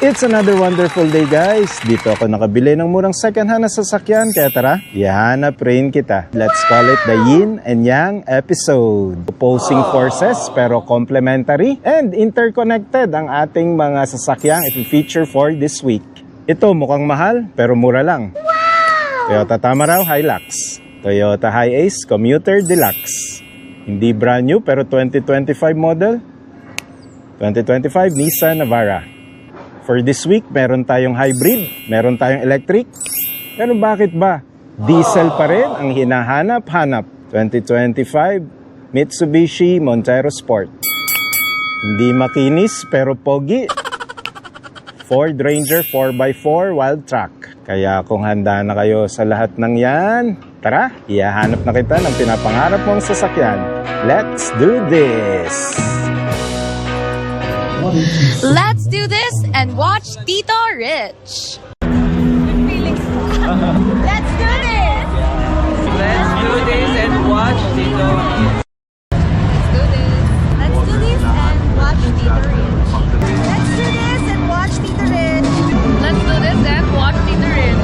It's another wonderful day, guys. Dito ako nakabili ng murang second-hand na sasakyan. Kaya tara, ihanap rin kita. Let's call it the yin and yang episode. Opposing forces pero complementary and interconnected ang ating mga sasakyang i-feature for this week. Ito mukhang mahal pero mura lang. Toyota Tamaraw Hilux, Toyota Hiace Commuter Deluxe. Hindi brand new pero 2025 model. 2025 Nissan Navara. For this week, meron tayong hybrid, meron tayong electric. Pero bakit ba? Diesel pa rin ang hinahanap-hanap. 2025 Mitsubishi Montero Sport. Hindi makinis pero pogi. Ford Ranger 4x4 Wild Track. Kaya kung handa na kayo sa lahat ng yan, tara, ihahanap na kita ng pinapangarap mong sasakyan. Let's do this! Let's do this and watch Tito Rich. Let's do this. Let's do this and watch Tito Rich. Let's do this and watch Tito Rich. Let's do this and watch Tito Rich. Let's do this and watch Tito Rich.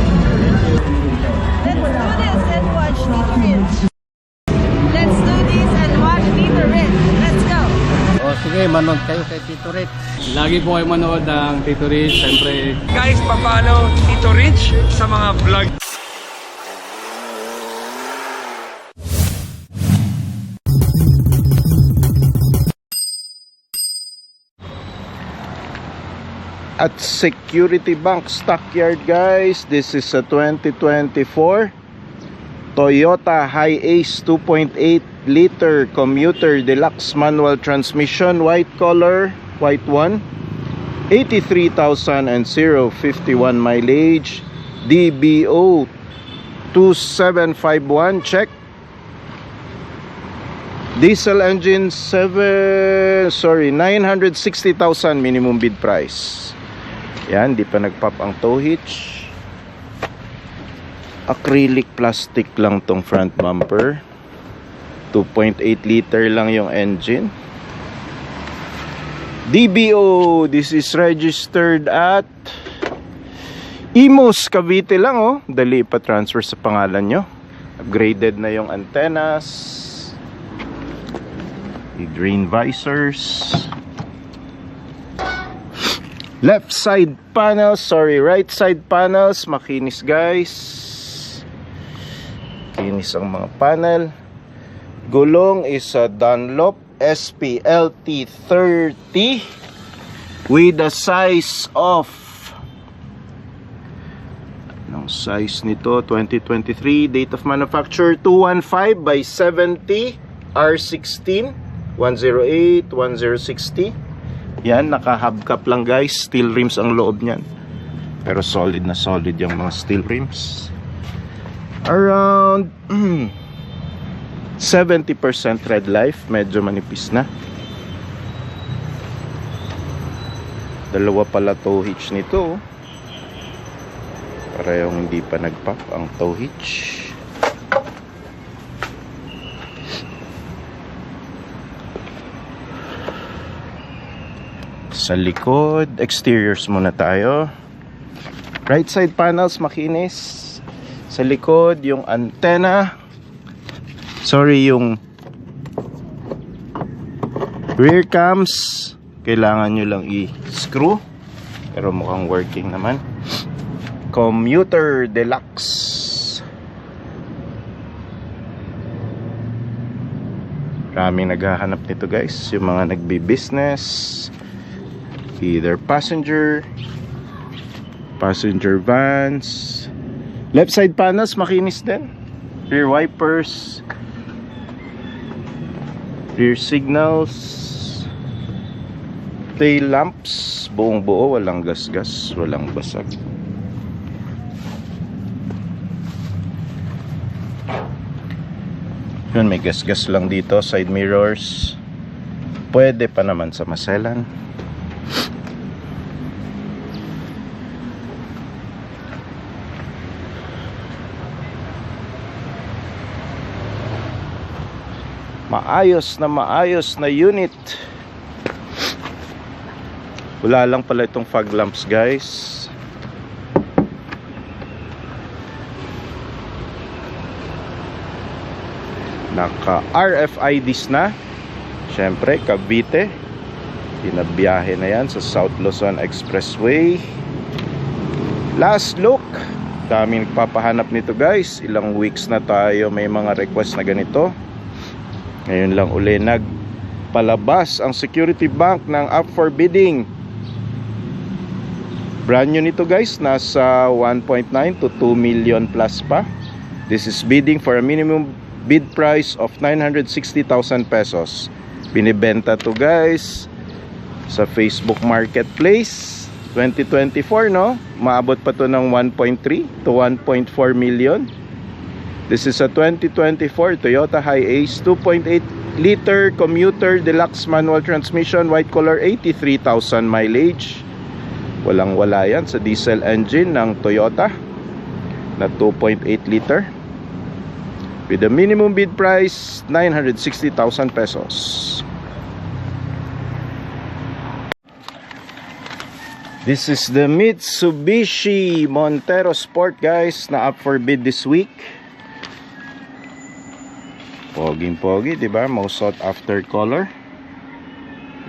Let's do this and watch Tito Rich. Let's do this and watch Tito Rich. Let's go. O sige, manood kayo kay Tito Rich. Lagi po kayo manood ng Tito Rich, siyempre. Guys, papalo Tito Rich sa mga vlog. At Security Bank Stockyard, guys, this is a 2024 Toyota Hiace 2.8 liter commuter deluxe manual transmission, white color, white one, 83,000 and 051 mileage, DBO 2751 check, diesel engine 960,000 minimum bid price. Yan, di pa nagpop ang tow hitch. Acrylic plastic lang tong front bumper. 2.8 liter lang yung engine. DBO, this is registered at Imus, Cavite lang, oh. Dali pa transfer sa pangalan nyo. Upgraded na yung antennas, green visors, left side panels, right side panels, makinis, guys. Kinis ang mga panel. Gulong is a Dunlop SPLT 30 with a size of, anong size nito, 2023, date of manufacture 215 by 70 R16 108 1060. Yan, naka-hubcap lang, guys. Steel rims ang loob niyan, pero solid na solid yung mga steel rims. Around 70% red life, medyo manipis na. Dalawa pala tow hitch nito, parehong hindi pa nagpop ang tow hitch. Sa likod, exteriors muna tayo. Right side panels, makinis. Sa likod, yung antenna, yung rear cams, kailangan nyo lang i-screw, pero mukhang working naman. Commuter Deluxe. Maraming naghahanap nito, guys. Yung mga nagbi-business, either passenger vans. Left side panels, makinis din. Rear wipers, rear signals, tail lamps, buong buo, walang gasgas, walang basag. Yun, may gasgas lang dito. Side mirrors, pwede pa naman sa maselan. maayos na unit. Wala lang pala itong fog lamps, guys. Naka RFIDs na. Syempre, Cavite. Pinabiyahe na yan sa South Luzon Expressway. Last look. Daming nagpapahanap nito, guys. Ilang weeks na tayo may mga request na ganito. Ngayon lang uli nagpalabas ang Security Bank ng up for bidding. Brand new nito, guys. Nasa 1.9 to 2 million plus pa. This is bidding for a minimum bid price of 960,000 pesos. Binibenta to, guys, sa Facebook Marketplace. 2024, no? Maabot pa to ng 1.3 to 1.4 million. This is a 2024 Toyota Hiace 2.8 liter commuter deluxe manual transmission, white color, 83,000 mileage. Walang wala yan sa diesel engine ng Toyota na 2.8 liter with a minimum bid price 960,000 pesos. This is the Mitsubishi Montero Sport, guys, na up for bid this week. Poging-pogi, diba? Most sought after color.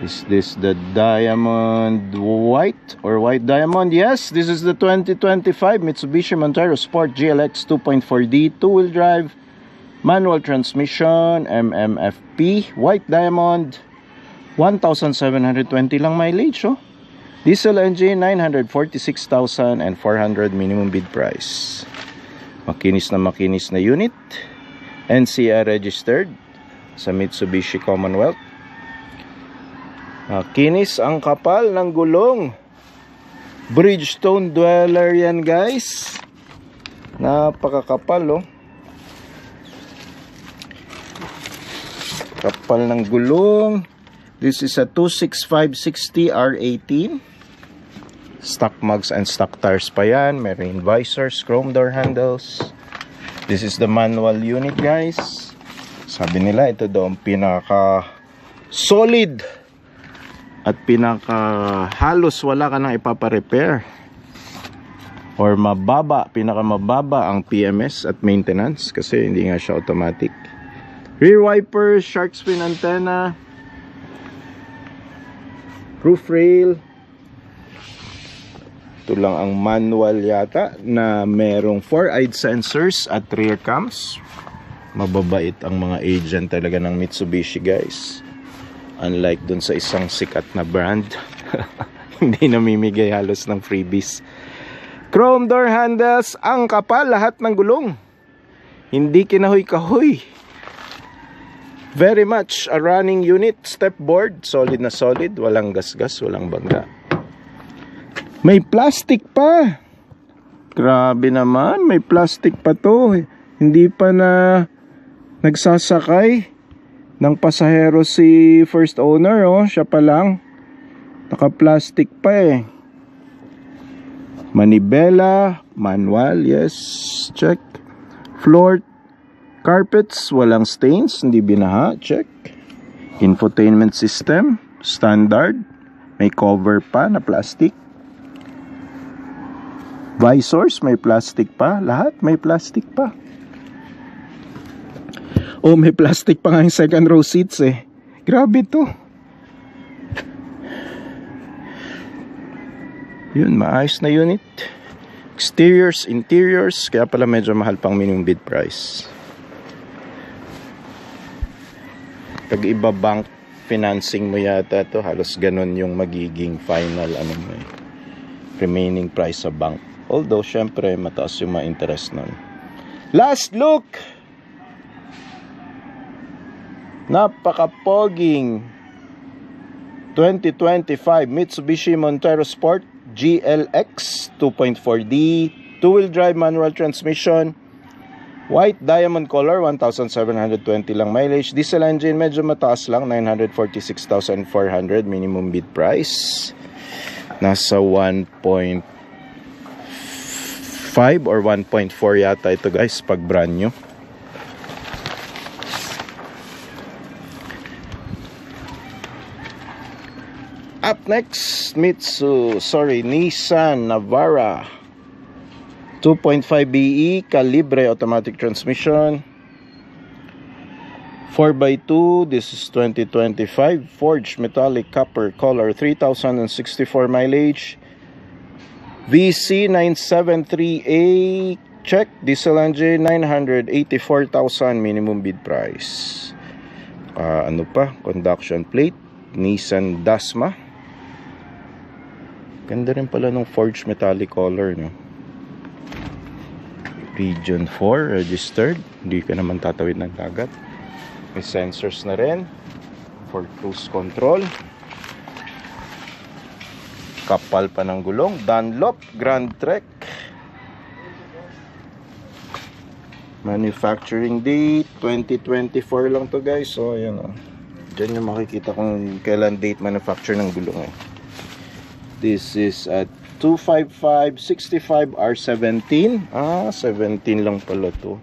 Is this the diamond white or white diamond? Yes, this is the 2025 Mitsubishi Montero Sport GLX 2.4D two-wheel drive manual transmission, MMFP, white diamond, 1,720 lang mileage, oh. Diesel engine, 946,400 minimum bid price. Makinis na unit. NCR registered sa Mitsubishi Commonwealth. Makinis ang kapal ng gulong. Bridgestone dweller yan, guys. Napakakapal, oh. Kapal ng gulong. This is a 26560 R18. Stock mugs and stock tires pa yan. Marine visors, chrome door handles. This is the manual unit, guys. Sabi nila ito daw ang pinaka solid at pinaka halos wala ka nang ipapa-repair or mababa, pinaka mababa ang PMS at maintenance kasi hindi nga siya automatic. Rear wipers, shark fin antenna, roof rail. Ito lang ang manual yata na merong 4-eyed sensors at rear cams. Mababait ang mga agent talaga ng Mitsubishi, guys. Unlike dun sa isang sikat na brand. Hindi namimigay halos ng freebies. Chrome door handles, ang kapal lahat ng gulong. Hindi kinahoy-kahoy. Very much a running unit. Step board, solid na solid. Walang gasgas, walang bangga. May plastic pa. Grabe naman, may plastic pa to. Hindi pa na nagsasakay ng pasahero si first owner, oh. Siya pa lang. Naka-plastic pa eh. Manibela, manual, yes, check. Floor carpets, walang stains, hindi binaha, check. Infotainment system, standard. May cover pa na plastic. Visors, may plastic pa. Lahat may plastic pa. Oh, may plastic pa nga yung second row seats eh. Grabe to. Yun, maayos na unit. Exteriors, interiors, kaya pala medyo mahal pang minimum bid price. Pag iba bank financing mo yata to, halos ganun yung magiging final remaining price sa bank. Although, syempre, mataas yung mga interest nun. Last look! Napaka-poging 2025 Mitsubishi Montero Sport GLX 2.4D two-wheel drive manual transmission, white diamond color, 1,720 lang mileage. Diesel engine, medyo mataas lang, 946,400 minimum bid price. Nasa 1.5 or 1.4 yata ito, guys, pag brand new. Up next, Nissan Navara 2.5 BE Calibre automatic transmission, 4x2. This is 2025, forged metallic copper color, 3,064 mileage, VC973A check, diesel engine, 984,000 minimum bid price. Ano pa, conduction plate, Nissan Dasma. Ganda rin pala ng forged metallic color, no? Region 4 registered. Hindi ka naman tatawid ng dagat. May sensors na rin for cruise control. Kapal pa ng gulong, Dunlop Grand Trek. Manufacturing date 2024 lang to, guys. So ayan, oh. Diyan yung makikita kung kailan date manufacture ng gulong, eh. This is at 255/65 R17. 17 lang pala to.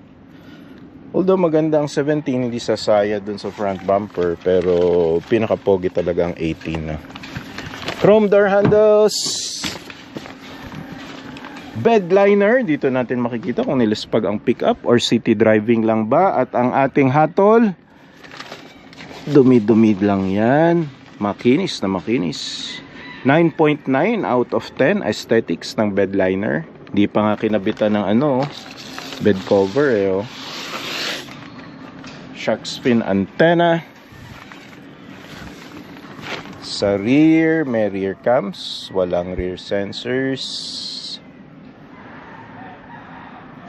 Although maganda ang 17, hindi sasaya dun sa front bumper, pero pinaka-pogi talaga ang 18 na. Chrome door handles, bed liner. Dito natin makikita kung nilispag ang pickup or city driving lang ba. At ang ating hatol, dumi-dumi lang yan. Makinis na makinis. 9.9 out of 10 aesthetics ng bed liner. Di pa nga kinabitan ng bed cover, eh, oh. Shark fin antenna. Sa rear, may rear cams, walang rear sensors.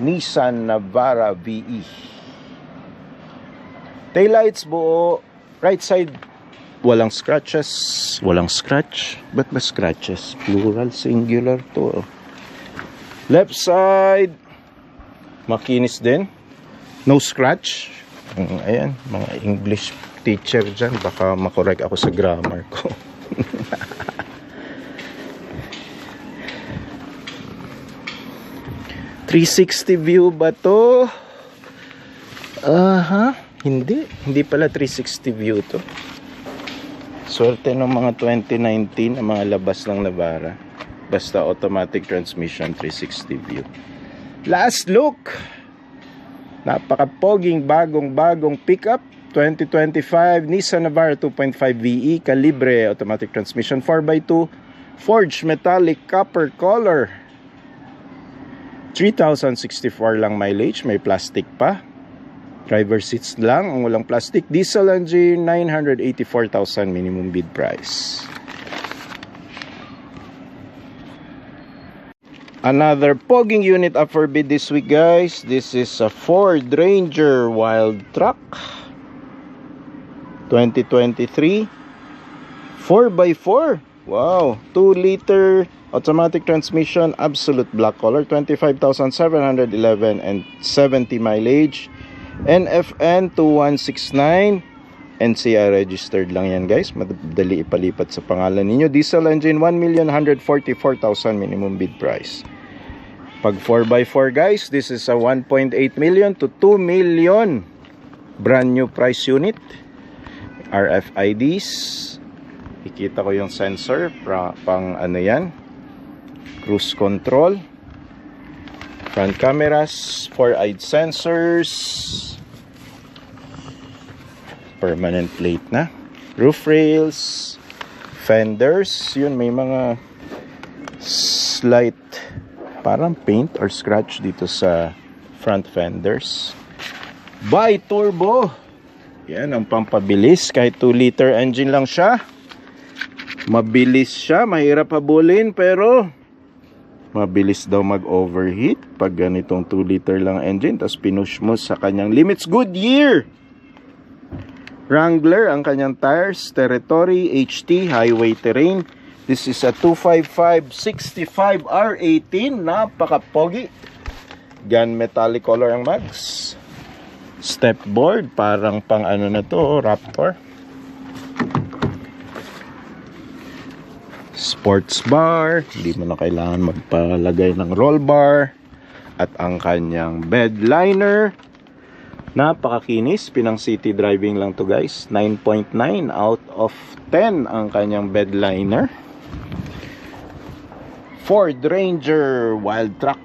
Nissan Navara VE. Taillights buo, right side walang scratches, walang scratch. Ba't ba scratches? Plural, singular to. Left side, makinis din. No scratch. Ayan, mga English teacher dyan, baka makorek ako sa grammar ko. .360 view ba to? Hindi pala 360 view to. Swerte ng mga 2019 ang mga labas ng Navara. Basta automatic transmission, 360 view. Last look. Napaka-poging bagong pickup. 2025 Nissan Navara 2.5 VE Calibre automatic transmission, 4x2, forged metallic copper color. 3,064 lang mileage, may plastic pa. Driver seats lang ang walang plastic. Diesel engine, 984,000 minimum bid price. Another poging unit up for bid this week, guys. This is a Ford Ranger Wild Truck 2023, 4x4. Wow, 2-liter automatic transmission, absolute black color, 25,711 and 70 mileage. NFN 2169, NCR registered lang yan, guys. Madali ipalipat sa pangalan ninyo. Diesel engine, 1,144,000 minimum bid price. Pag 4x4, guys, this is a 1.8 million to 2 million brand new price unit. RFIDs, ikita ko yung sensor pang ano yan, cruise control, front cameras, 4-eyed sensors, permanent plate na, roof rails, fenders, yun, may mga slight parang paint or scratch dito sa front fenders. Bi-turbo, yan ang pampabilis, kahit 2-liter engine lang siya, mabilis siya, mahirap habulin, pero mabilis daw mag-overheat pag ganitong 2-liter lang engine, tapos pinush mo sa kanyang limits. Goodyear Wrangler ang kanyang tires, Territory HT highway terrain. This is a 255/65 R18, napaka-pogi. Gun metallic color ang mags. Step board, parang pang ano na to, Raptor. Sports bar, hindi mo na kailangan magpalagay ng roll bar. At ang kanyang bed liner, Napakakinis, pinang city driving lang to guys. 9.9 out of 10 ang kanyang bed liner. Ford Ranger Wild Truck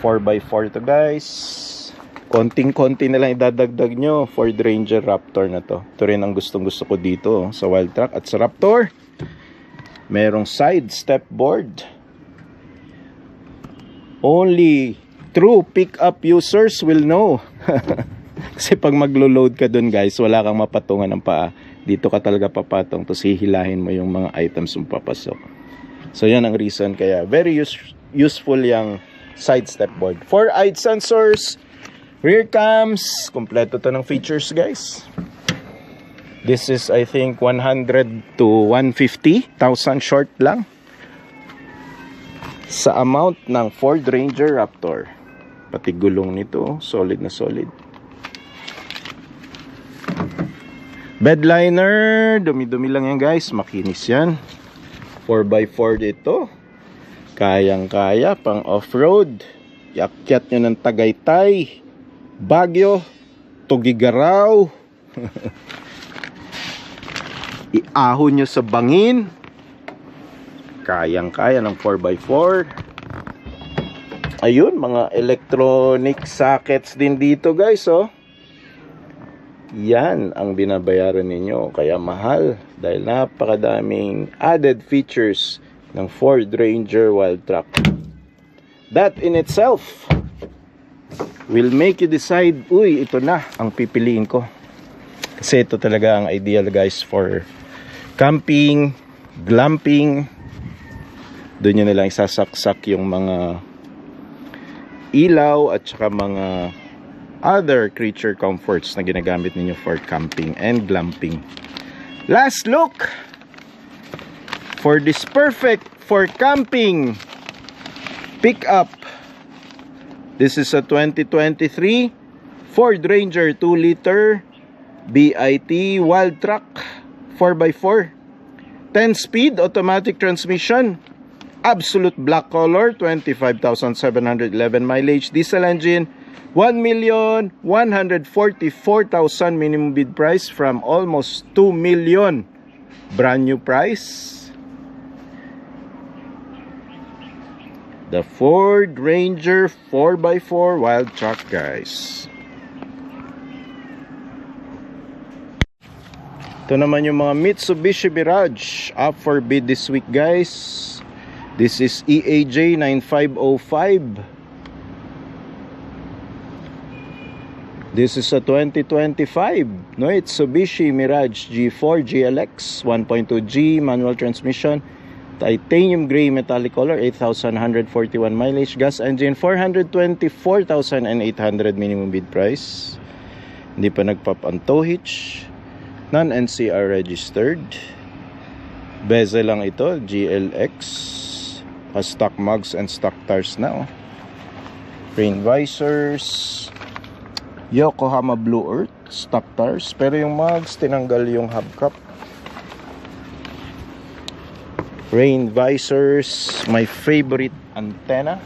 4x4 to guys. Konting-konti na lang idadagdag nyo. Ford Ranger Raptor na to. Ito rin ang gustong-gusto ko dito sa Wild Truck. At sa Raptor, merong side step board. Only true pick-up users will know. Kasi pag maglo-load ka dun guys, wala kang mapatungan ng paa. Dito ka talaga papatong, tapos hihilahin mo yung mga items mong papasok. So yan ang reason kaya very useful yung side step board. 4-eyed sensors, rear cams, kompleto to ng features guys. This is I think 100 to 150,000 short lang sa amount ng Ford Ranger Raptor. Pati gulong nito, solid na solid. Bed liner, dumi-dumi lang yan guys, makinis yan. 4x4 dito. Kayang-kaya pang off-road. Iakyat nyo ng Tagaytay, Baguio, Tugigaraw. Iahon nyo sa bangin. Kayang-kaya ng 4x4. Ayun, mga electronic sockets din dito guys, oh. Yan ang binabayaran ninyo. Kaya mahal. Dahil napakadaming added features ng Ford Ranger Wild Truck. That in itself will make you decide, uy, ito na ang pipiliin ko. Kasi ito talaga ang ideal guys for camping, glamping. Doon nyo nalang isasaksak yung mga ilaw at saka mga other creature comforts na ginagamit ninyo for camping and glamping. Last look for this perfect for camping pickup. This is a 2023 Ford Ranger 2-liter BIT Wild Truck 4x4, 10-speed automatic transmission, absolute black color, 25,711 mileage, diesel engine, 1,144,000 minimum bid price from almost 2 million brand new price. The Ford Ranger 4x4 Wild Truck guys. Ito naman yung mga Mitsubishi Mirage up for bid this week guys. This is EAJ 9505. This is a 2025 Mitsubishi Mirage G4 GLX 1.2G manual transmission, titanium gray metallic color, 8,141 mileage, gas engine, 424,800 minimum bid price. Hindi pa nagpap ang tow hitch, non-NCR registered, bezel lang ito, GLX, has stock mugs and stock tires now. Rain visors, Yokohama Blue Earth stock tires, pero yung mugs tinanggal yung hubcap. Rain visors, my favorite antenna,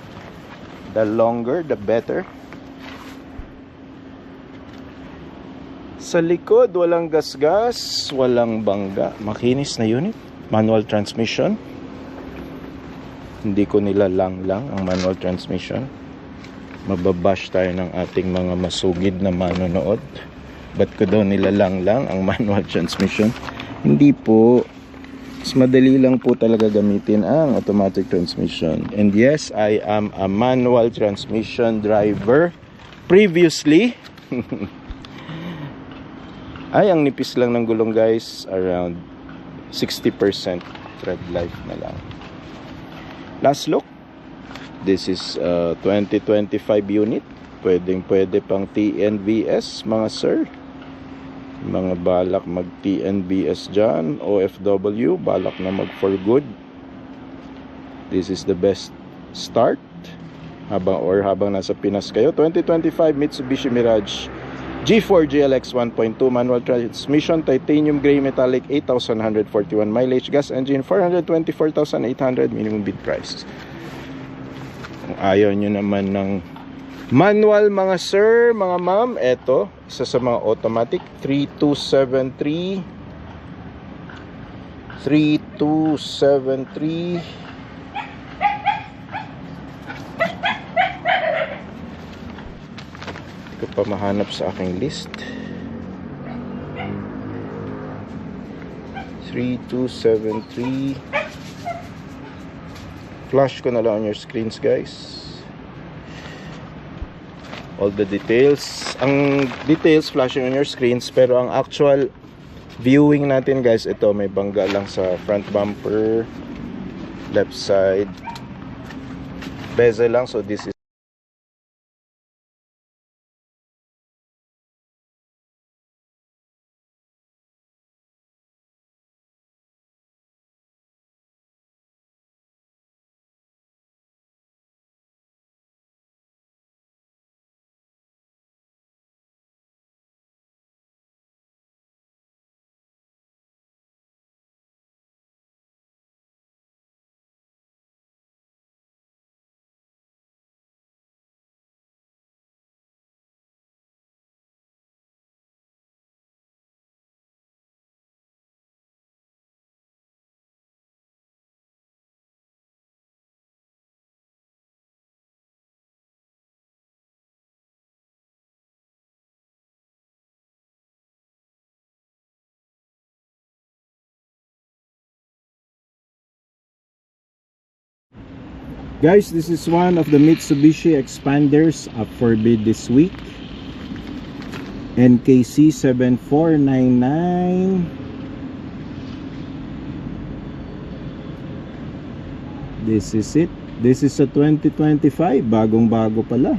the longer the better. Sa likod walang gasgas, walang bangga, makinis na unit, manual transmission. Hindi ko nilalang ang manual transmission. Mababash tayo ng ating mga masugid na manonood. Ba't ko daw nilalang ang manual transmission? Hindi po. Mas madali lang po talaga gamitin ang automatic transmission. And yes, I am a manual transmission driver previously. Ay, ang nipis lang ng gulong guys, around 60% tread life na lang. Last look. This is a 2025 unit. Pwede pang TNVS mga sir. Mga balak mag TNVS dyan, OFW, balak na mag for good. This is the best start habang nasa Pinas kayo. 2025 Mitsubishi Mirage G4 GLX 1.2 manual transmission, titanium gray metallic, 8,141 mileage, gas engine, 424,800 minimum bid price. Kung ayaw nyo naman ng Manual mga sir, mga ma'am, eto, isa sa mga automatic, 3273. 3273. Hindi ko pa mahanap sa aking list. 3273. Flash ko na lang on your screens, guys. All the details. Ang details flashing on your screens, pero ang actual viewing natin, guys, ito may bangga lang sa front bumper, left side, bezel lang. So this is guys, this is one of the Mitsubishi Expanders up for bid this week. NKC 7499. This is it. This is a 2025, bagong-bago pala.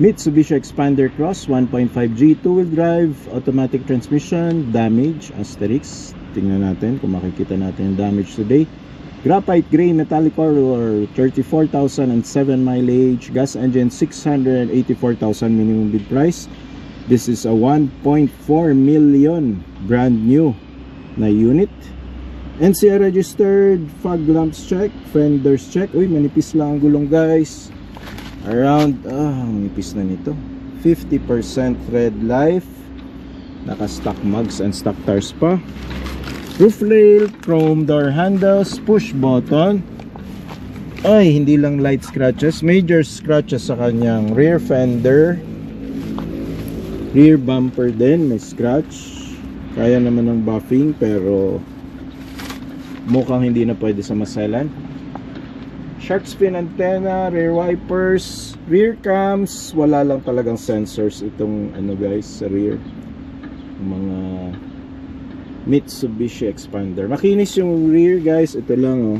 Mitsubishi Expander Cross 1.5G, 2-wheel drive, automatic transmission, damage, asterisk. Tingnan natin kung makikita natin yung damage today. Graphite gray metallic color, 34,007 mileage, gas engine 684,000 minimum bid price. This is a 1.4 million brand new na unit. NCR registered, fog lamps check, fenders check. Uy, manipis lang ang gulong, guys. Around, manipis na nito. 50% red life. Naka-stock mugs and stock tires pa. Roof rail, chrome door handles, push button. Ay, hindi lang light scratches, major scratches sa kanyang rear fender. Rear bumper din, may scratch. Kaya naman ng buffing, pero mukhang hindi na pwede sa maselan. Shark fin antenna, rear wipers, rear cams. Wala lang talagang sensors itong ano, guys, sa rear. Mga Mitsubishi Expander. Makinis yung rear, guys. Ito lang, oh.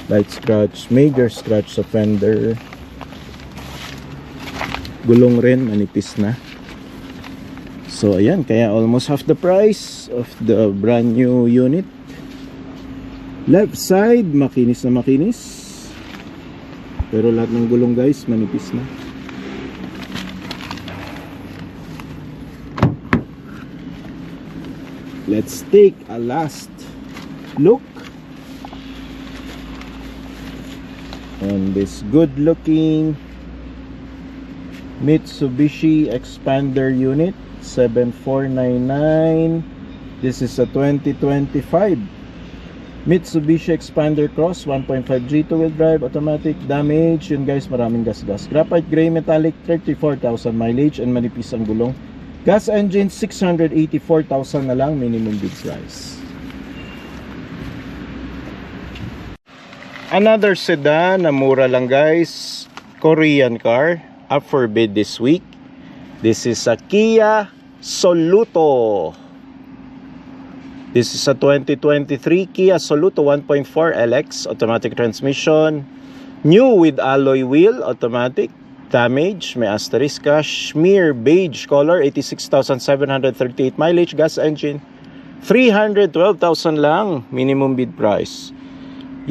Light scratch, major scratch sa fender. Gulong rin, manipis na. So ayan, kaya almost half the price of the brand new unit. Left side, makinis na makinis. Pero lahat ng gulong, guys, manipis na. Let's take a last look on this good looking Mitsubishi Expander unit 7499. This is a 2025 Mitsubishi Expander Cross 1.5G, 2-wheel drive, automatic, damage. Yun, guys, maraming gas-gas. Graphite gray metallic, 34,000 mileage and manipis ang gulong. Gas engine 684,000 na lang minimum bid price. Another sedan na mura lang, guys. Korean car up for bid this week. This is a Kia Soluto. This is a 2023 Kia Soluto 1.4 LX automatic transmission. New with alloy wheel, automatic. Damage, may asterisk ka. Schmear beige color, 86,738 mileage. Gas engine 312,000 lang minimum bid price.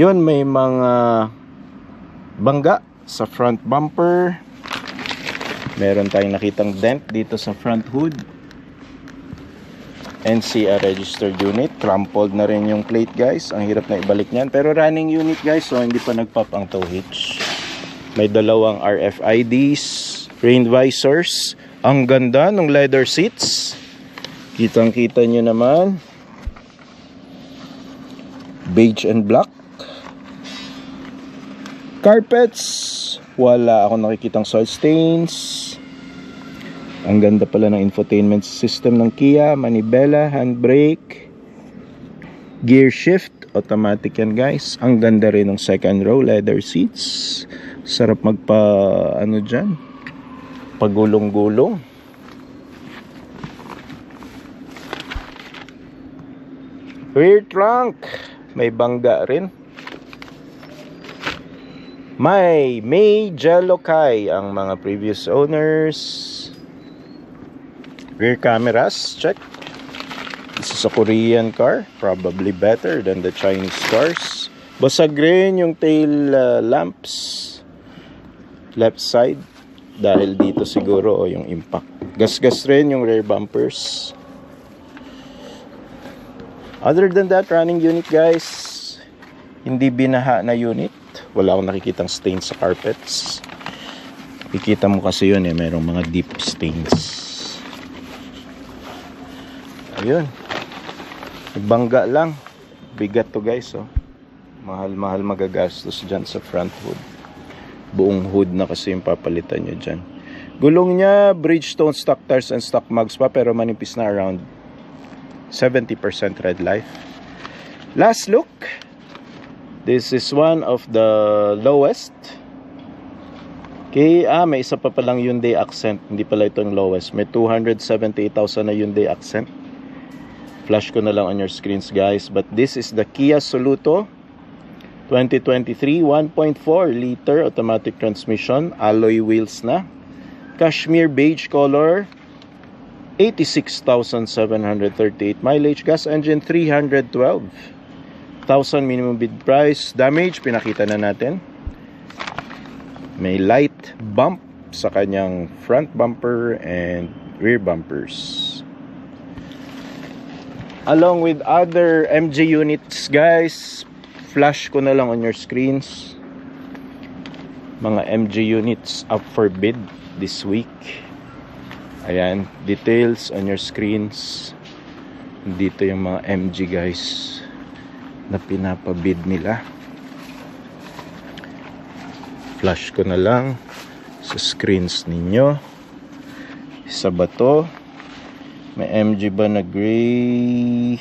Yun, may mga bangga sa front bumper. Meron tayong nakitang dent dito sa front hood. NCR registered unit. Crumpled na rin yung plate, guys. Ang hirap na ibalik niyan, pero running unit, guys, so hindi pa nagpop ang tow hitch. May dalawang RFIDs, rain visors. Ang ganda ng leather seats. Kitang-kita nyo naman. Beige and black. Carpets. Wala ako nakikitang soil stains. Ang ganda pala ng infotainment system ng Kia. Manibela, handbrake. Gear shift. Automatic yan guys. Ang ganda rin ng second row leather seats. Sarap magpa ano dyan, pagulong-gulong. Rear trunk. May bangga rin. May Jalokai ang mga previous owners. Rear cameras, check. This is a Korean car, probably better than the Chinese cars. Basag rin yung tail lamps. Left side. Dahil dito siguro yung impact. Gas-gas rin yung rear bumpers. Other than that, running unit guys. Hindi binaha na unit. Wala akong nakikitang stains sa carpets. Kikita mo kasi yun mayroong mga deep stains. Ayun. Bangga lang. Bigat to guys, oh. Mahal-mahal magagastos dyan sa front hood. Buong hood na kasi yung papalitan nyo dyan. Gulong niya, Bridgestone stock tires and stock mugs pa, pero manipis na around 70% red life. Last look. This is one of the lowest. Okay, may isa pa palang Hyundai Accent. Hindi pala ito yung lowest. May 278,000 na Hyundai Accent. Flash ko na lang on your screens guys. But this is the Kia Soluto 2023 1.4 liter automatic transmission. Alloy wheels na. Cashmere beige color. 86,738 mileage. Gas engine 312,000 minimum bid price. Damage pinakita na natin. May light bump sa kanyang front bumper and rear bumpers. Along with other MG units guys, flash ko na lang on your screens. Mga MG units up for bid this week. Ayan, details on your screens. Dito yung mga MG guys na pinapabid nila. Flash ko na lang sa screens ninyo. Isa ba to? May MG ba na gray?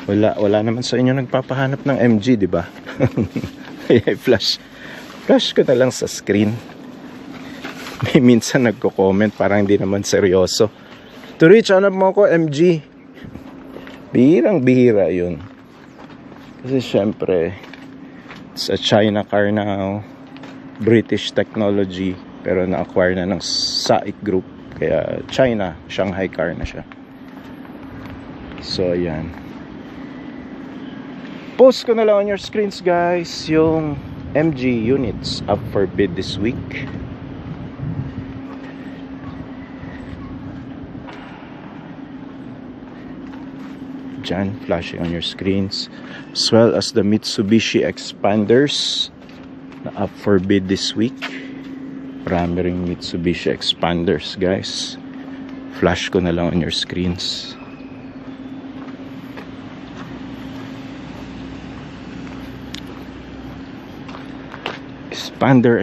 Wala naman sa inyo nagpapahanap ng MG, di ba? Flash ko na lang sa screen. May minsan nagko-comment parang hindi naman seryoso. To reach, hanap mo ko MG. Bihirang-bihira yun. Kasi syempre, it's a China car now. British technology, pero na-acquire na ng SAIC Group. Kaya China, Shanghai car na siya. So, ayan. Post ko na lang on your screens guys yung MG units up for bid this week. Dyan, flashing on your screens. As well as the Mitsubishi Expanders na up for bid this week. Marami ring Mitsubishi Expanders guys. Flash ko na lang on your screens. Expander.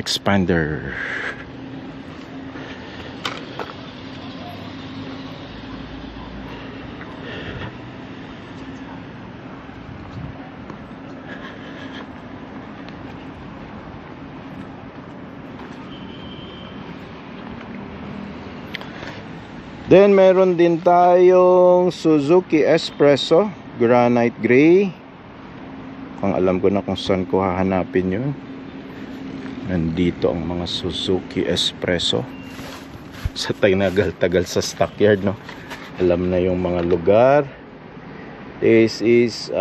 Then meron din tayong Suzuki Espresso Granite Gray. Kung alam ko na kung saan ko hahanapin yun. Nandito ang mga Suzuki Espresso. Sa tagal sa stockyard, no? Alam na yung mga lugar. This is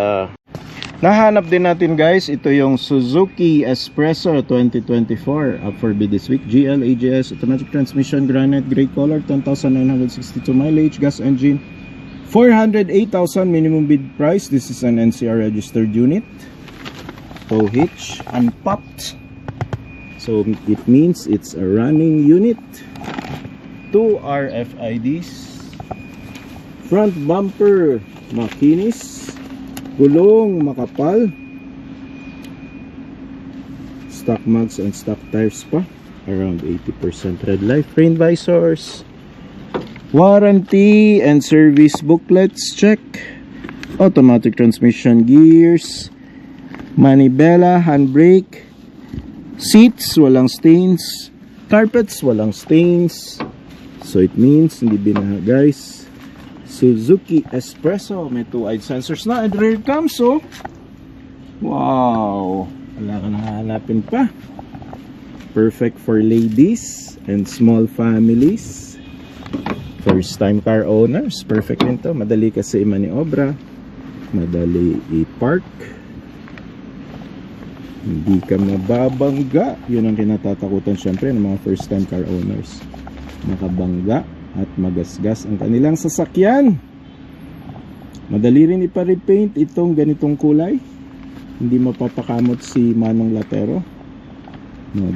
nahanap din natin guys. Ito yung Suzuki Espresso 2024 up for bid this week. GL AGS automatic transmission, granite gray color, 10,962 mileage, gas engine 408,000 minimum bid price. This is an NCR registered unit. Tow hitch unpopped. So it means it's a running unit. 2 RFIDs. Front bumper makinis. Gulong makapal. Stock mugs and stock tires pa. Around 80% red light. Rain visors. Warranty and service booklets check. Automatic transmission gears. Manibela, handbrake. Seats, walang stains. Carpets, walang stains. So it means, hindi binaha guys. Suzuki Espresso. May 2-eyed sensors na. And rear cam, so. Wow. Wala ka nang hahanapin pa. Perfect for ladies and small families. First time car owners. Perfect rin to. Madali kasi maniobra. Madali i-park. Hindi ka mababangga. Yun ang kinatatakutan syempre ng mga first time car owners. Makabangga at magasgas ang kanilang sasakyan. Madali rin ipa-repaint itong ganitong kulay. Hindi mapapakamot si Manong Latero.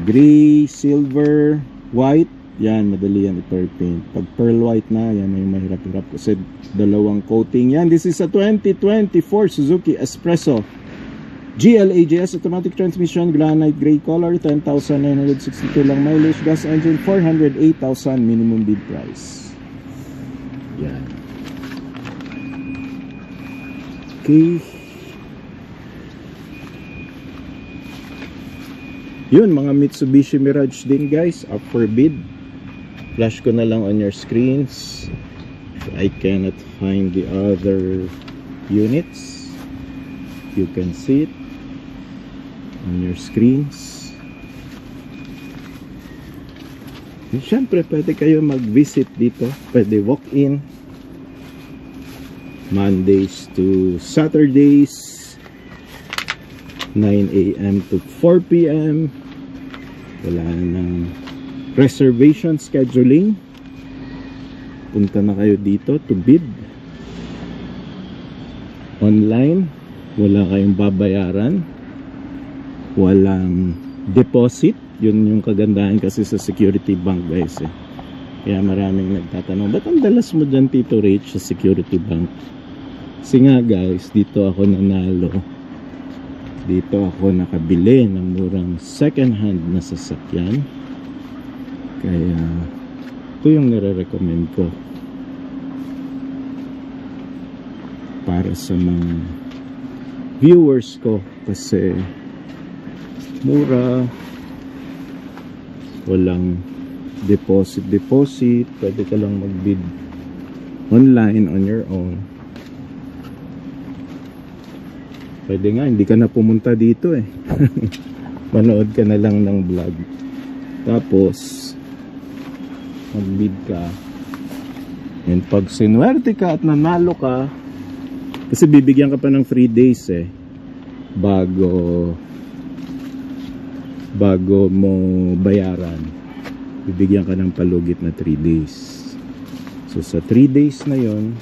Gray, silver, white. Yan, madali yan i-repaint. Pag pearl white na, yan ay mahirap-hirap kasi dalawang coating yan. This is a 2024 Suzuki Espresso GLAJS automatic transmission, granite gray color, 10,962 lang mileage, gas engine, 408,000 minimum bid price. Yan. Okay. Yun, mga Mitsubishi Mirage din guys, up for bid. Flash ko na lang on your screens. I cannot find the other units. You can see it on your screens. And syempre, pwede kayo mag-visit dito. Pwede walk-in. Mondays to Saturdays, 9 a.m. to 4 p.m. Wala nang reservation scheduling. Punta na kayo dito to bid. Online, wala kayong babayaran. Walang deposit. Yun yung kagandahan kasi sa Security Bank guys eh. Kaya maraming nagtatanong, ba't ang dalas mo dyan Tito Rich sa Security Bank? Kasi nga guys, dito ako nanalo. Dito ako nakabili ng murang second hand na sasakyan. Kaya ito yung nire-recommend ko para sa mga viewers ko kasi mura, walang deposit, pwede ka lang mag-bid online on your own. Pwede nga, hindi ka na pumunta dito eh. Manood ka na lang ng vlog. Tapos mag-bid ka. And pag sinwerte ka at nanalo ka, kasi bibigyan ka pa ng 3 days eh bago mo bayaran. Bibigyan ka ng palugit na 3 days. So sa 3 days na yon,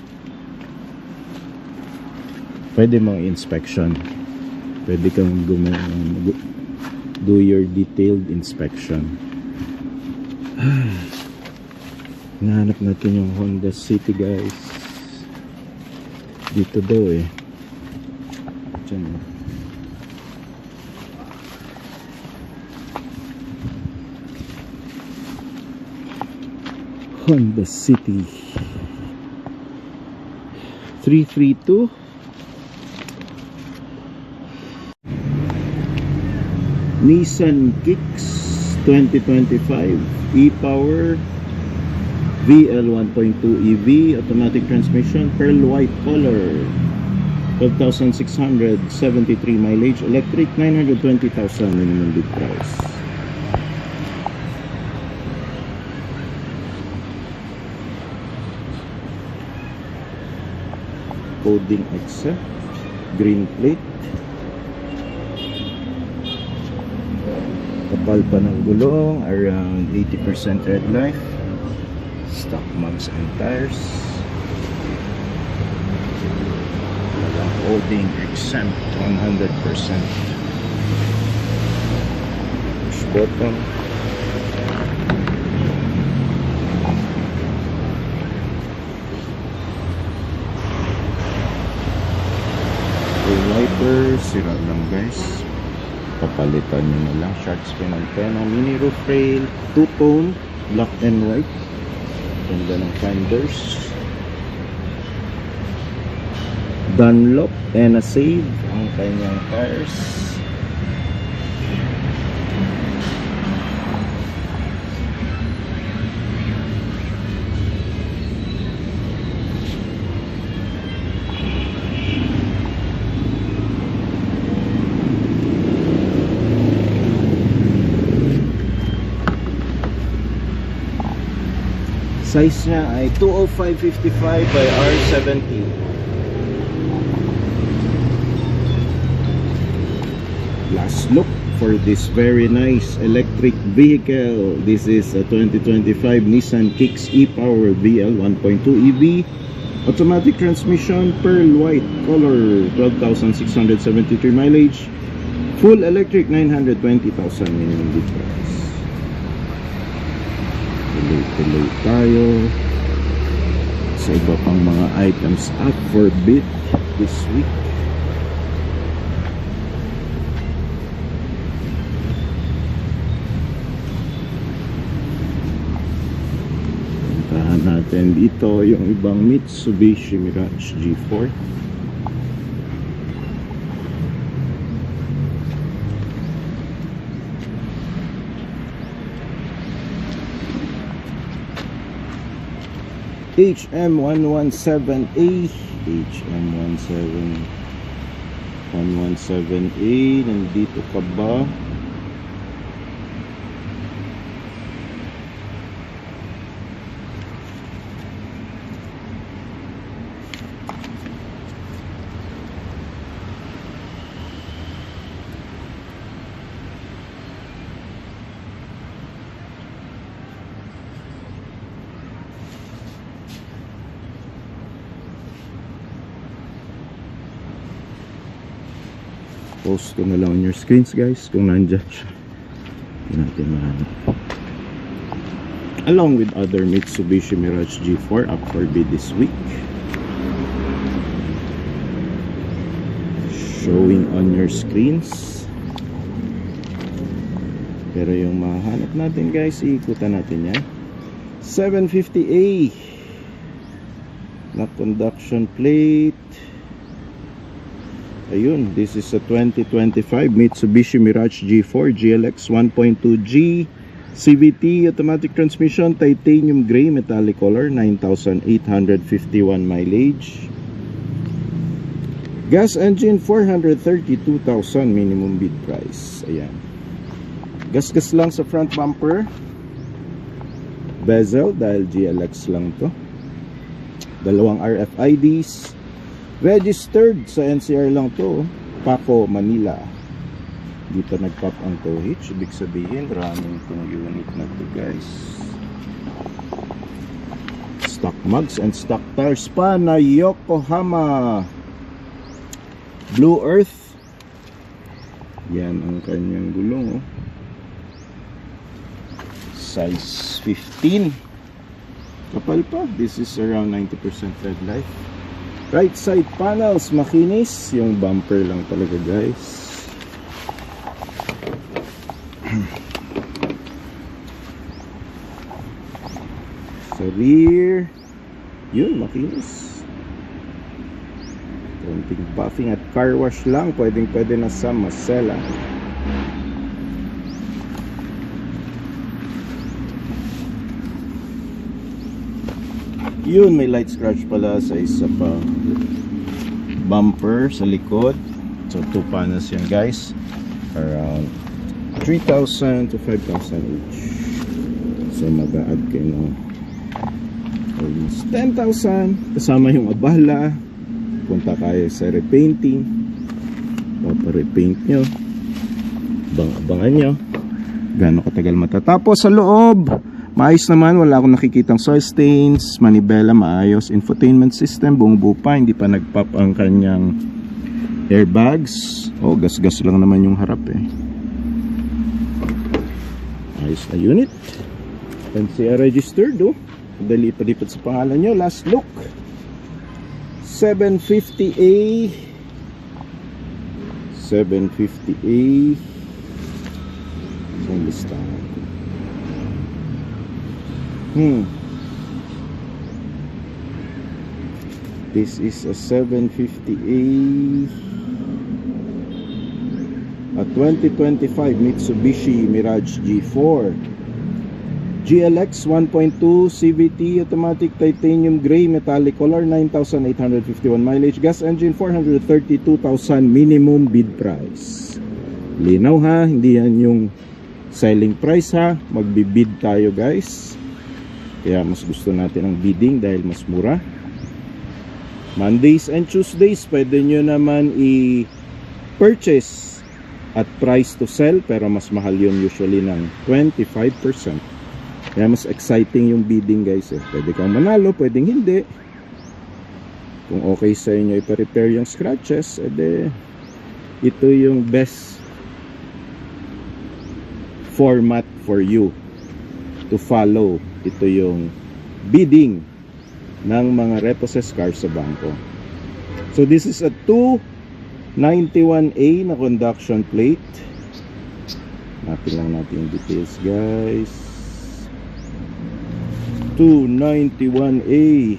pwede mong inspection. Pwede kang do your detailed inspection. Nahanap natin yung Honda City guys. Dito daw eh. Diyan eh. Honda City 332. Nissan Kicks 2025 e-Power VL 1.2 EV automatic transmission, pearl white color, 12,673 mileage, electric, 920,000 minimum bid price. Coding accept, green plate, kapal pa ng gulong, around 80% red light, stock mugs and tires. loading exempt 100%. Push button. Wiper, sira lang guys. Papalitan nyo na lang. Shark fin antenna, mini roof rail, two-tone, black and white. Ganda ng fenders. Dunlop and a save ang kanyang tires. Size niya ay 205/55 by R70. Last look for this very nice electric vehicle. This is a 2025 Nissan Kicks e-Power VL 1.2 EV. Automatic transmission, pearl white color, 12,673 mileage. Full electric, 920,000 minimum bid price. Tuloy tayo sa iba pang mga items up for bid this week. Puntahan natin dito yung ibang Mitsubishi Mirage G4. HM117A, HM117A, nandito ka ba? Post ko na lang on your screens guys kung nandyan siya. Hindi natin mahanap. Along with other Mitsubishi Mirage G4 up for bid this week. Showing on your screens. Pero yung mahanap natin guys, iikutan natin yan. 750A na conduction plate. Ayun, this is a 2025 Mitsubishi Mirage G4 GLX 1.2G CVT automatic transmission, titanium gray metallic color, 9,851 mileage. Gas engine, 432,000 minimum bid price. Ayan. Gas-gas lang sa front bumper. Bezel dahil GLX lang to. Dalawang RFIDs. Registered sa NCR lang to, Paco, Manila. Dito nag-pop ang tow hitch. Ibig sabihin, running itong unit na to guys. Stock mugs and stock tires pa na Yokohama Blue Earth. Yan ang kanyang gulong. Size 15. Kapal pa. This is around 90% red light. Right side panels, makinis. Yung bumper lang talaga guys. Sa rear, yun, makinis. Konting buffing at car wash lang. Pwedeng pwede na sa Masela. Yun, may light scratch pala sa isa pa bumper sa likod. So 2 panels yan guys, around 3,000 to 5,000 each. So mag-a-add kayo ng almost 10,000 kasama yung abala. Punta kayo sa repainting, papa-repaint nyo, abangan nyo gaano katagal matatapos. Sa loob maayos naman, wala akong nakikitang soil stains, manibela maayos, infotainment system buong buo pa, hindi pa nag-pop ang kanyang Airbags. Oh, gas-gas lang naman yung harap eh. Ayos na unit. NCR registered, oh. Dali pa sa pangalan nyo. Last look. 750A. 750A. Ang listahan. This is a 750A. A 2025 Mitsubishi Mirage G4. GLX 1.2 CVT automatic titanium gray metallic color, 9,851 mileage, gas engine, 432,000 minimum bid price. Linaw ha, hindi yan yung selling price ha, magbibid tayo guys, kaya mas gusto natin ang bidding dahil mas mura. Mondays and Tuesdays pwede nyo naman i-purchase at price to sell, pero mas mahal yun usually ng 25%. Kaya mas exciting yung bidding guys eh. Pwede kang manalo, pwedeng hindi. Kung okay sa inyo i-repair yung scratches, edi ito yung best format for you to follow. Ito yung bidding ng mga repossessed cars sa bangko. So this is a 291A na conduction plate. Napin lang natin yung details guys. 291A.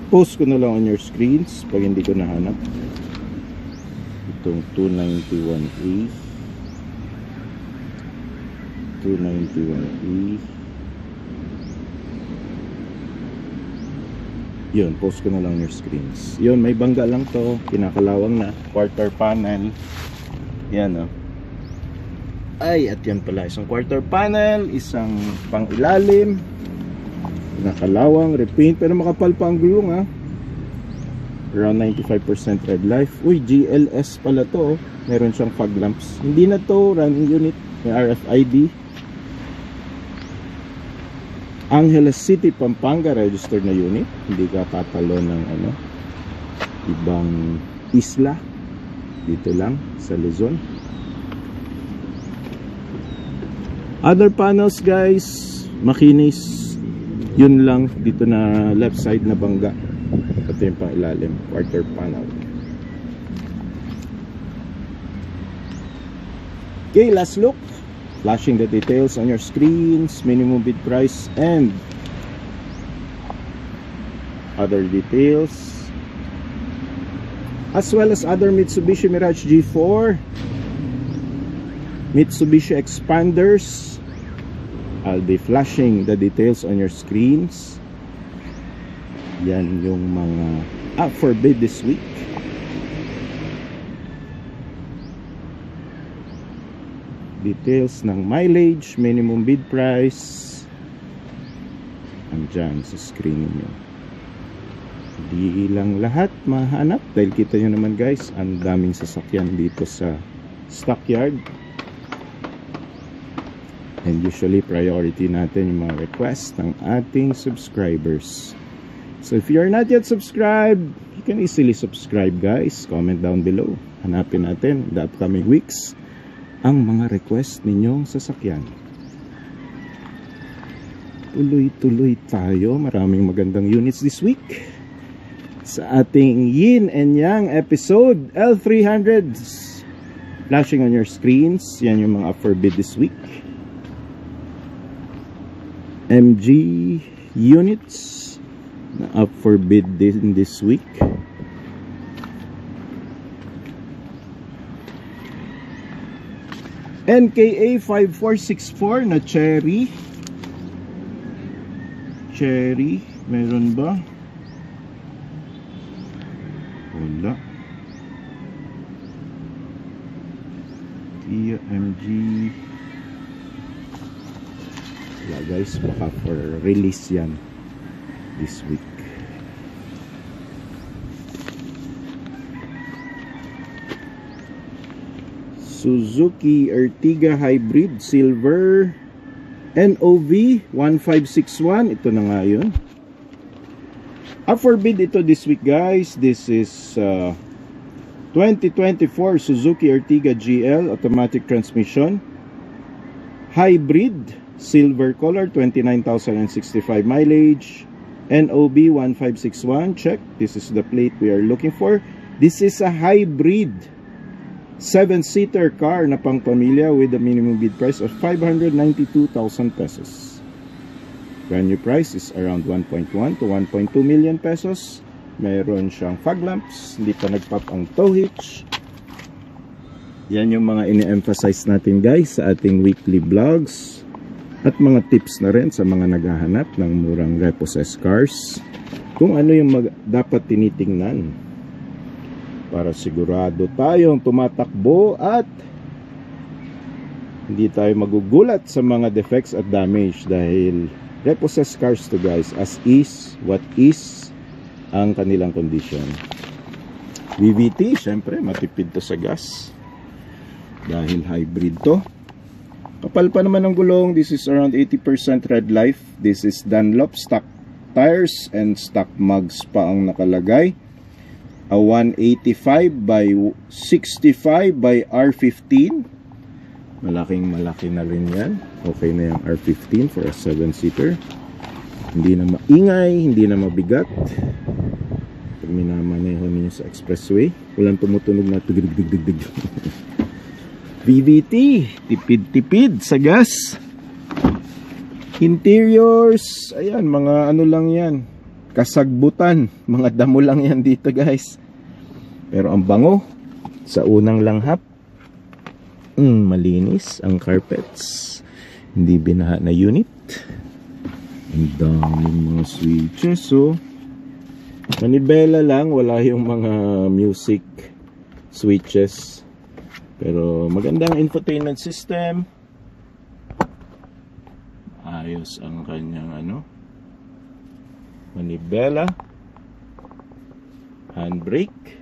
Post ko na lang on your screens pag hindi ko nahanap itong 291A. 291A. Yun, post ko na lang your screens. Yun, may bangga lang to, kinakalawang na, quarter panel. Yan oh. Ay, at yan pala, isang quarter panel, isang pang ilalim, nakalawang, repaint, pero makapal pa ang gulong ha. Around 95% red life. Uy, GLS pala to, meron siyang fog lamps. Hindi na to running unit, may RFID. Angeles City, Pampanga registered na unit. Hindi ka tatalo ng ibang isla, dito lang sa Luzon. Other panels guys, makinis. Yun lang dito na left side na bangga. Ito yung pang ilalim, quarter panel. Okay, last look. Flashing the details on your screens, minimum bid price and other details, as well as other Mitsubishi Mirage G4, Mitsubishi Expanders. I'll be flashing the details on your screens. Yan yung mga up for bid this week. Details ng mileage, minimum bid price, andyan sa screen niyo. Di lang lahat mahanap dahil kita nyo naman guys, ang daming sasakyan dito sa stockyard. And usually priority natin yung mga request ng ating subscribers. So if you are not yet subscribed, you can easily subscribe guys. Comment down below. Hanapin natin the upcoming weeks ang mga request ninyong sasakyan. Tuloy-tuloy tayo. Maraming magandang units this week sa ating Yin and Yang episode L300s. Flashing on your screens. Yan yung mga up for bid this week. MG units na up for bid this week. NKA 5464 na cherry. Cherry, meron ba? Wala. Kia MG. Wala guys, baka for release yan this week. Suzuki Ertiga Hybrid Silver NOV 1561. Ito na nga yun. Up for bid ito this week, guys. This is 2024 Suzuki Ertiga GL automatic transmission, hybrid, silver color, 29,065 mileage, NOB 1561. Check. This is the plate we are looking for. This is a hybrid 7-seater car na pang pamilya with a minimum bid price of 592,000 pesos. Brand new price is around 1.1 to 1.2 million pesos. Meron siyang fog lamps, hindi pa nagpop ang tow hitch. Yan yung mga ini-emphasize natin, guys, sa ating weekly vlogs. At mga tips na rin sa mga naghahanap ng murang repossessed cars. Kung ano yung dapat tinitingnan para sigurado tayong tumatakbo at hindi tayo magugulat sa mga defects at damage, dahil repossessed cars to, guys, as is what is ang kanilang condition. VVT, syempre matipid to sa gas dahil hybrid to. Kapal pa naman ng gulong. This is around 80% red life. This is Dunlop stock tires and stock mugs pa ang nakalagay. A 185 by 65 by R15. Malaking malaki na rin yan. Okay na yung R15 for a 7-seater. Hindi na maingay, hindi na mabigat. Pag minamaneho niyo sa expressway, walang tumutunog na tugig-dig-dig-dig. VVT, tipid-tipid sa gas. Interiors, ayan, mga ano lang yan, kasagbutan, mga damo lang yan dito, guys. Pero ang bango sa unang langhap, malinis ang carpets, hindi binaha na unit. Ang daming mga switches. So manibela lang, wala yung mga music switches, pero magandang infotainment system. Ayos ang kanyang manibela, handbrake,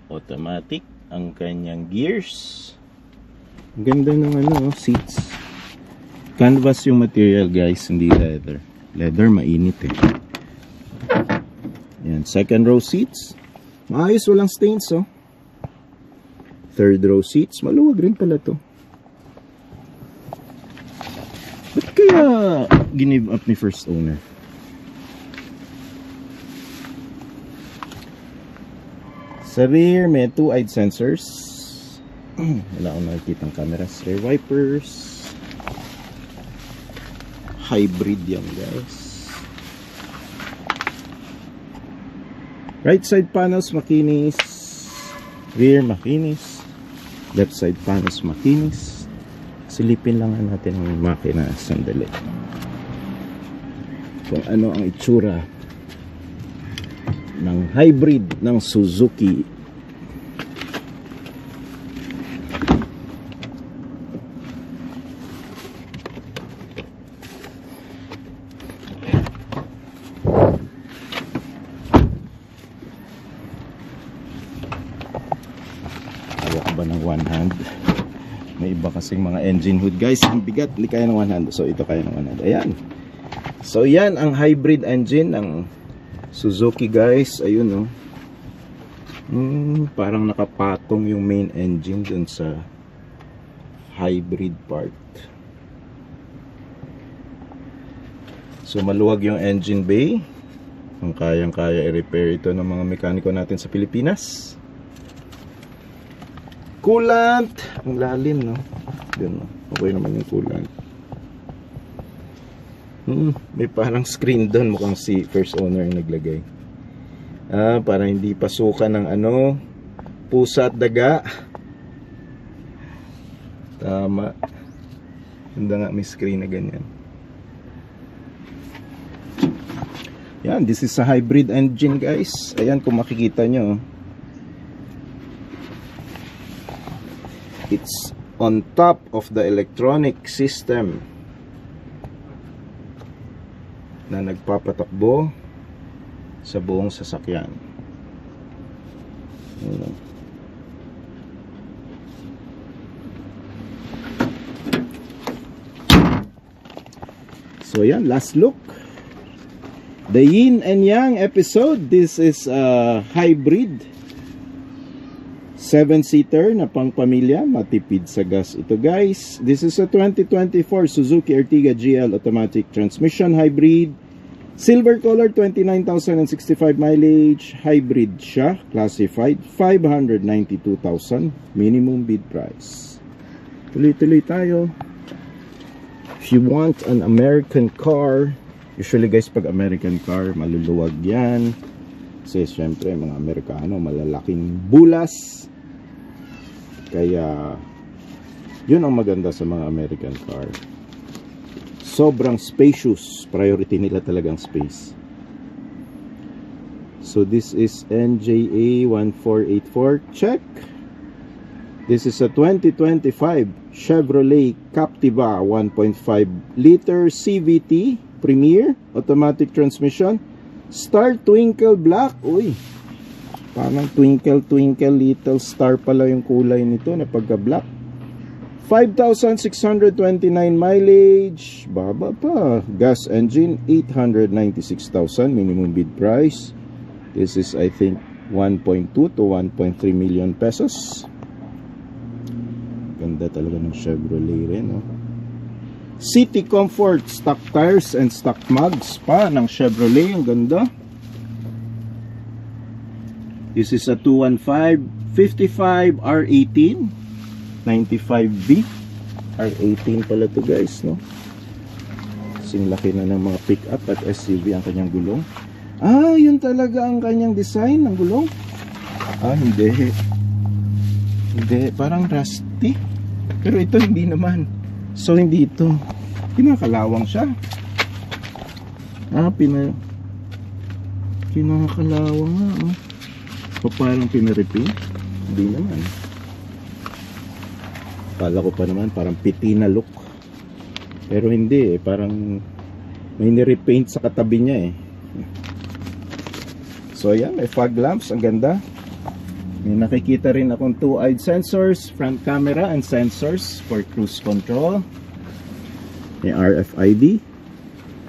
automatic ang kanyang gears. Ang ganda ng seats. Canvas yung material, guys, hindi leather. Leather mainit eh. Yan, second row seats. Maayos, walang stains, oh. Third row seats, maluwag rin pala to. Ba't kaya ginive up ni first owner? Sa rear, may 2-eyed sensors. Wala akong nakikitang cameras. Rear wipers. Hybrid yan, guys. Right side panels, makinis. Rear, makinis. Left side panels, makinis. Silipin lang natin ang makina sandali. Kung ano ang itsura ng hybrid ng Suzuki. Hawak ba ng one hand? May iba kasing mga engine hood, guys, ang bigat, hindi kaya ng one hand. So ito kaya ng one hand. Ayan. So yan ang hybrid engine ng Suzuki, guys. Ayun, parang nakapatong yung main engine dun sa hybrid part. So maluwag yung engine bay. Ang kayang-kaya i-repair ito ng mga mekaniko natin sa Pilipinas. Coolant, ang lalim, no? Yun, okay naman yung coolant. May parang screen doon, mukhang si first owner yung naglagay. Para hindi pasukan ng pusa at daga. Tama. Ganda nga, may screen na ganyan. Yan, this is a hybrid engine, guys. Ayan, kung makikita nyo, it's on top of the electronic system na nagpapatakbo sa buong sasakyan. So yan, last look. The yin and yang episode. This is a hybrid 7-seater na pang pamilya, matipid sa gas ito guys. This is a 2024 Suzuki Ertiga GL automatic transmission hybrid. Silver color, 29,065 mileage. Hybrid siya, classified 592,000 minimum bid price. Tuloy-tuloy tayo. If you want an American car, usually guys pag American car maluluwag yan kasi syempre mga Amerikano malalaking bulas, kaya yun ang maganda sa mga American car, sobrang spacious, priority nila talagang space. So this is NJA 1484, check. This is a 2025 Chevrolet Captiva 1.5 liter CVT Premier automatic transmission. Star Twinkle Black. Uy, parang twinkle twinkle little star pala yung kulay nito na pagka black. 5,629 mileage, baba pa. Gas engine, 896,000 minimum bid price. This is I think 1.2 to 1.3 million pesos. Ganda talaga ng Chevrolet rin, no? City Comfort, stock tires and stock mugs pa ng Chevrolet. Ang ganda. This is a 215 55 R18 95B R18 pala to guys, no? Kasing laki na ng mga pick-up at SUV ang kanyang gulong. Ah, yun talaga ang kanyang design ng gulong. Ah, hindi. Hindi, parang rusty. Pero ito hindi naman. So hindi ito. Kinakalawang siya. Ah, kinakalawang nga, oh. O parang pinarepin. Hindi naman. Kala ko pa naman parang pitina look. Pero hindi eh. Parang may nirepaint sa katabi niya eh. So ayan, may fog lamps. Ang ganda. May nakikita rin akong 2-eyed sensors, front camera and sensors for cruise control. May RFID.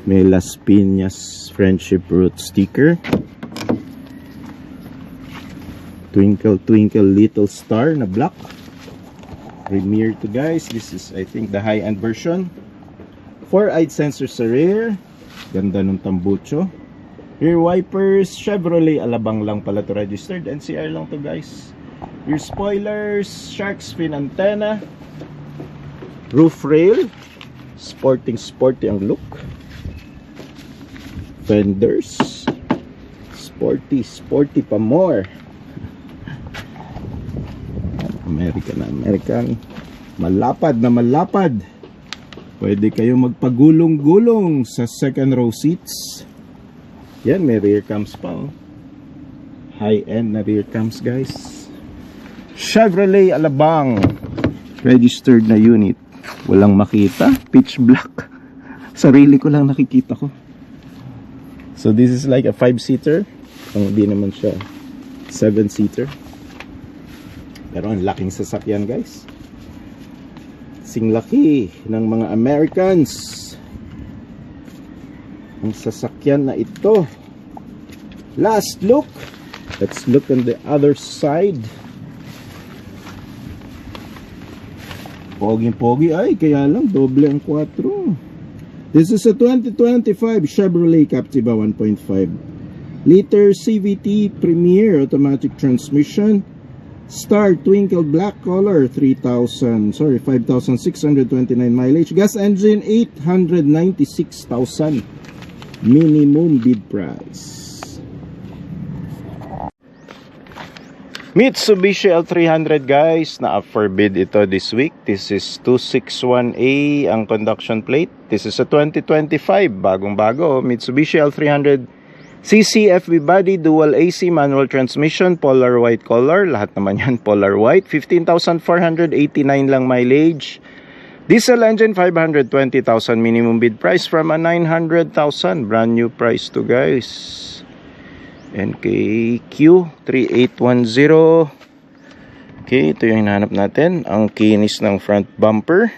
May Las Piñas Friendship Route sticker. Twinkle Twinkle Little Star na black. Premier to guys. This is I think the high-end version. 4-eyed sensors sa rear. Ganda ng tambucho. Rear wipers, Chevrolet Alabang lang pala to registered. NCR lang to guys. Rear spoilers, shark's fin antenna. Roof rail. Sporty ang look. Fenders. Sporty pa more. American. Malapad na malapad. Pwede kayo magpagulong-gulong sa second row seats. Yan, may rear cams pa, oh. High-end na rear cams, guys. Chevrolet Alabang. Registered na unit. Walang makita. Pitch black. Sarili ko lang nakikita ko. So this is like a 5-seater. Hindi naman siya 7-seater. Pero ang laking sasakyan, guys. Sing laki ng mga Americans. Ang sasakyan na ito. Last look. Let's look on the other side. Pogi ay, kaya lang doble ang 4. This is a 2025 Chevrolet Captiva 1.5 liter CVT Premier automatic transmission. Star Twinkle Black color, 5,629 mileage. Gas engine, 896,000 minimum bid price. Mitsubishi L300 guys, na up for bid ito this week. This is 261A ang conduction plate. This is a 2025 bagong-bago Mitsubishi L300 CC FB body, dual AC, manual transmission, polar white color. Lahat naman yan polar white. 15,489 lang mileage. Diesel engine, 520,000 minimum bid price from a 900,000. Brand new price to guys. NKQ 3810. Okay, ito yung hinahanap natin. Ang kinis ng front bumper.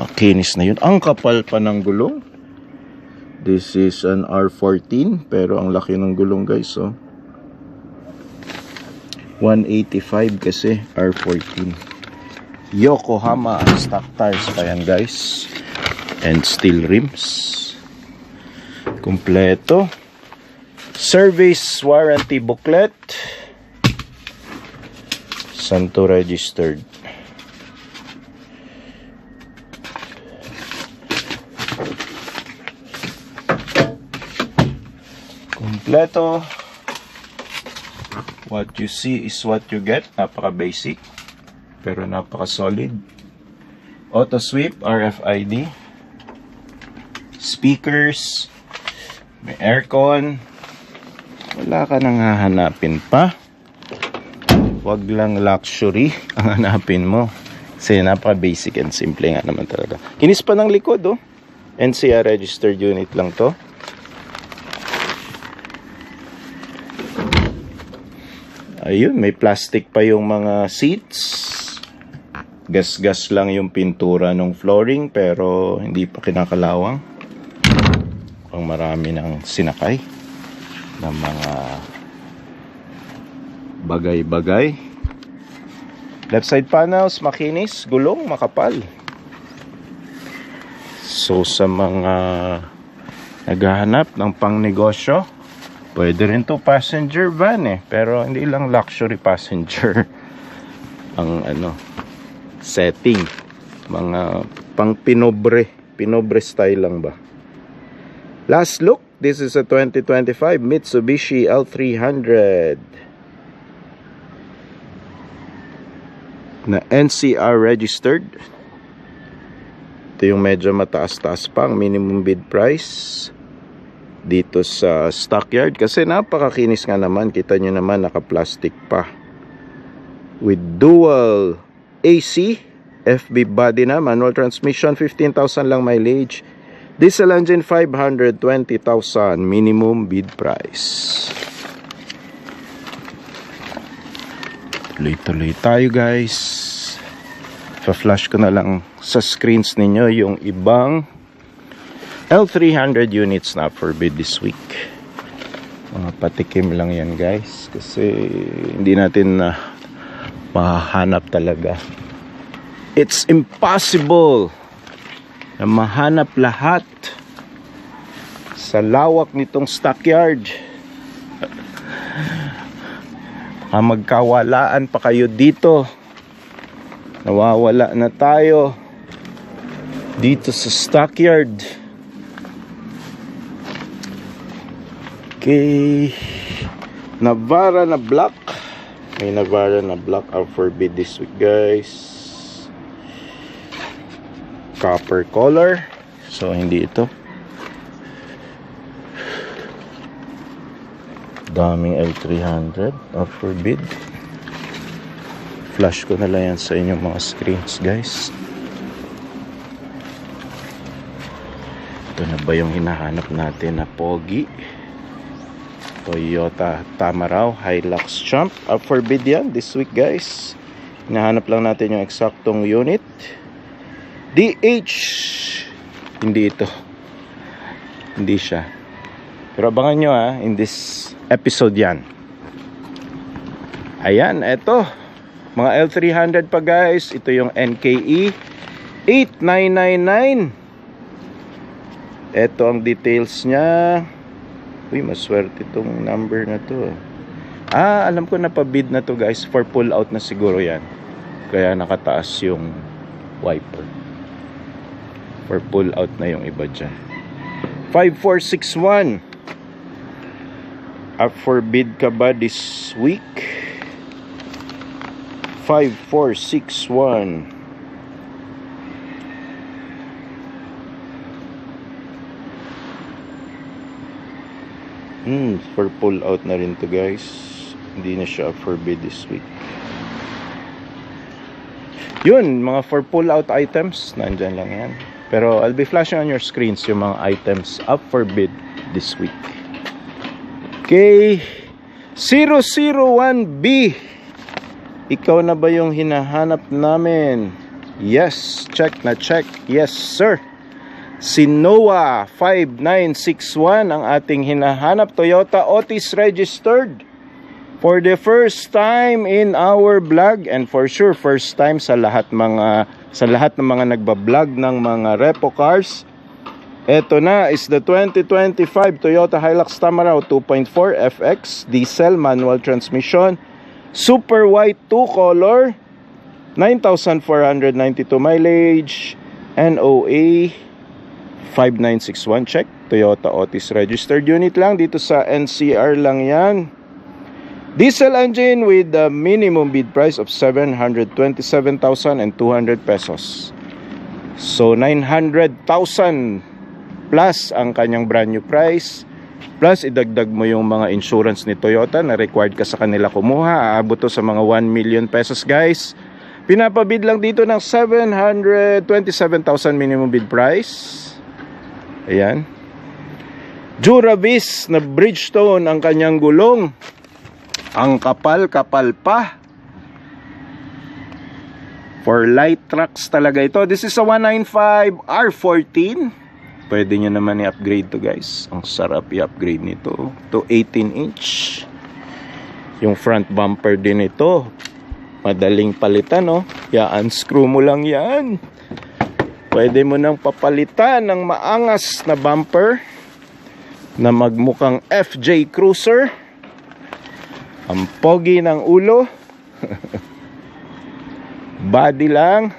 Makinis na yun. Ang kapal pa ng gulong. This is an R14, pero ang laki ng gulong guys, oh. 185 kasi R14. Yokohama stock tires pa yan guys. And steel rims. Kompleto. Service warranty booklet. Santo registered. Kompleto. What you see is what you get. Napaka basic pero napaka solid. Auto sweep, RFID. Speakers. May aircon. Wala ka nang hahanapin pa. Wag lang luxury ang hanapin mo. Kasi napaka basic and simple nga naman talaga. Kinis pa ng likod, oh. NCR registered unit lang to. Ayun, may plastic pa yung mga seats. Gas-gas lang yung pintura ng flooring pero hindi pa kinakalawang. Ang marami ng sinakay ng mga bagay-bagay. Left side panels, makinis, gulong, makapal. So sa mga naghahanap ng pangnegosyo, pwede rin to passenger van eh. Pero hindi lang luxury passenger ang setting. Mga pang pinobre style lang ba. Last look, this is a 2025 Mitsubishi L300 na NCR registered. Ito yung medyo mataas-taas pa ang minimum bid price dito sa stockyard kasi napakakinis nga naman. Kita nyo naman naka-plastic pa with dual AC, FB body na, manual transmission, 15,000 lang mileage. Diesel engine 520,000 minimum bid price. Tuloy-tuloy tayo guys. Pa-flash ko na lang sa screens ninyo yung ibang L300 units na for bid this week. Mga patikim lang yan guys kasi hindi natin mahanap talaga. It's impossible na mahanap lahat sa lawak nitong stockyard. Magkawalaan pa kayo dito. Nawawala na tayo dito sa stockyard. Okay, Navara na black. May Navara na black out for bid this week guys. Copper color. So hindi ito. Daming L300 out for bid. Flash ko na lang yan sa inyong mga screens guys. Ito na ba yung hinahanap natin na pogi? Toyota Tamaraw Hilux Champ. Up for bid yan this week guys. Hinahanap lang natin yung eksaktong unit. DH. Hindi ito. Hindi siya. Pero abangan nyo in this episode yan. Ayan, eto. Mga L300 pa guys. Ito yung NKE 8999. Eto ang details nya. Uy, maswerte itong number na to. Alam ko na pa-bid na to guys. For pull out na siguro yan. Kaya nakataas yung wiper. For pull out na yung iba dyan. 5461. Up for bid ka ba this week? 5461. For pull out na rin to guys. Hindi na siya up for bid this week. Yun, mga for pull out items, nandyan lang yan. Pero I'll be flashing on your screens yung mga items up for bid this week. Okay, 001B. Ikaw na ba yung hinahanap namin? Yes, check na check. Yes, sir. Sinoa 5961 ang ating hinahanap. Toyota Otis registered. For the first time in our vlog, and for sure first time sa lahat ng mga nagba-vlog ng mga repo cars. Ito na is the 2025 Toyota Hilux Tamaraw 2.4 FX diesel manual transmission, super white 2 color, 9,492 mileage, NOA 5961 check. Toyota Otis registered unit lang dito sa NCR lang yan. Diesel engine with the minimum bid price of 727,200 pesos. So 900,000 plus ang kanyang brand new price. Plus idagdag mo yung mga insurance ni Toyota na required ka sa kanila kumuha. Aabot to sa mga 1 million pesos guys. Pinapabid lang dito ng 727,000 minimum bid price. Ayan. Duravis na Bridgestone ang kanyang gulong. Ang kapal-kapal pa. For light trucks talaga ito. This is a 195 R14. Pwede nyo naman i-upgrade to guys. Ang sarap i-upgrade nito to 18 inch. Yung front bumper din ito. Madaling palitan, no? unscrew mo lang yan. Pwede mo nang papalitan ng maangas na bumper na magmukhang FJ Cruiser. Ang pogi ng ulo. Body lang.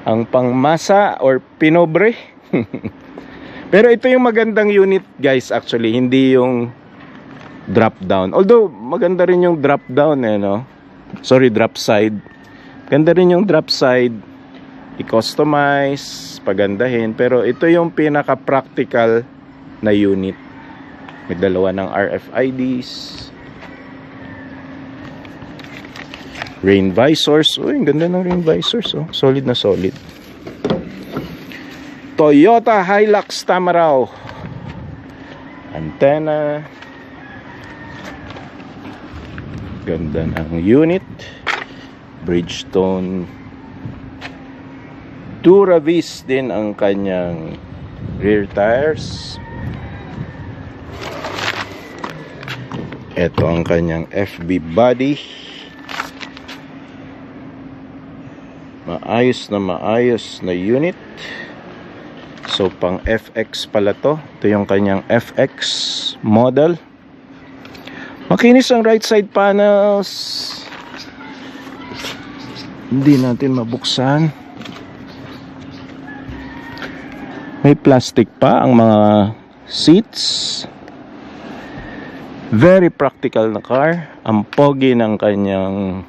Ang pangmasa or pinobre. Pero ito yung magandang unit guys actually. Hindi yung drop down. Although maganda rin yung drop down no? Sorry, drop side. Ganda rin yung drop side. I-customize, pagandahin. Pero ito yung pinaka-practical na unit. May dalawa ng RFIDs. Rain visors. Uy, ang ganda ng rain visors. Oh. Solid na solid. Toyota Hilux Tamaraw. Antenna. Ganda ng unit. Bridgestone. Duravis din ang kanyang rear tires. Ito ang kanyang FB body. Maayos na unit. So pang FX pala to. Ito yung kanyang FX model. Makinis ang right side panels. Hindi natin mabuksan. May plastic pa ang mga seats. Very practical na car. Ang pogi ng kanyang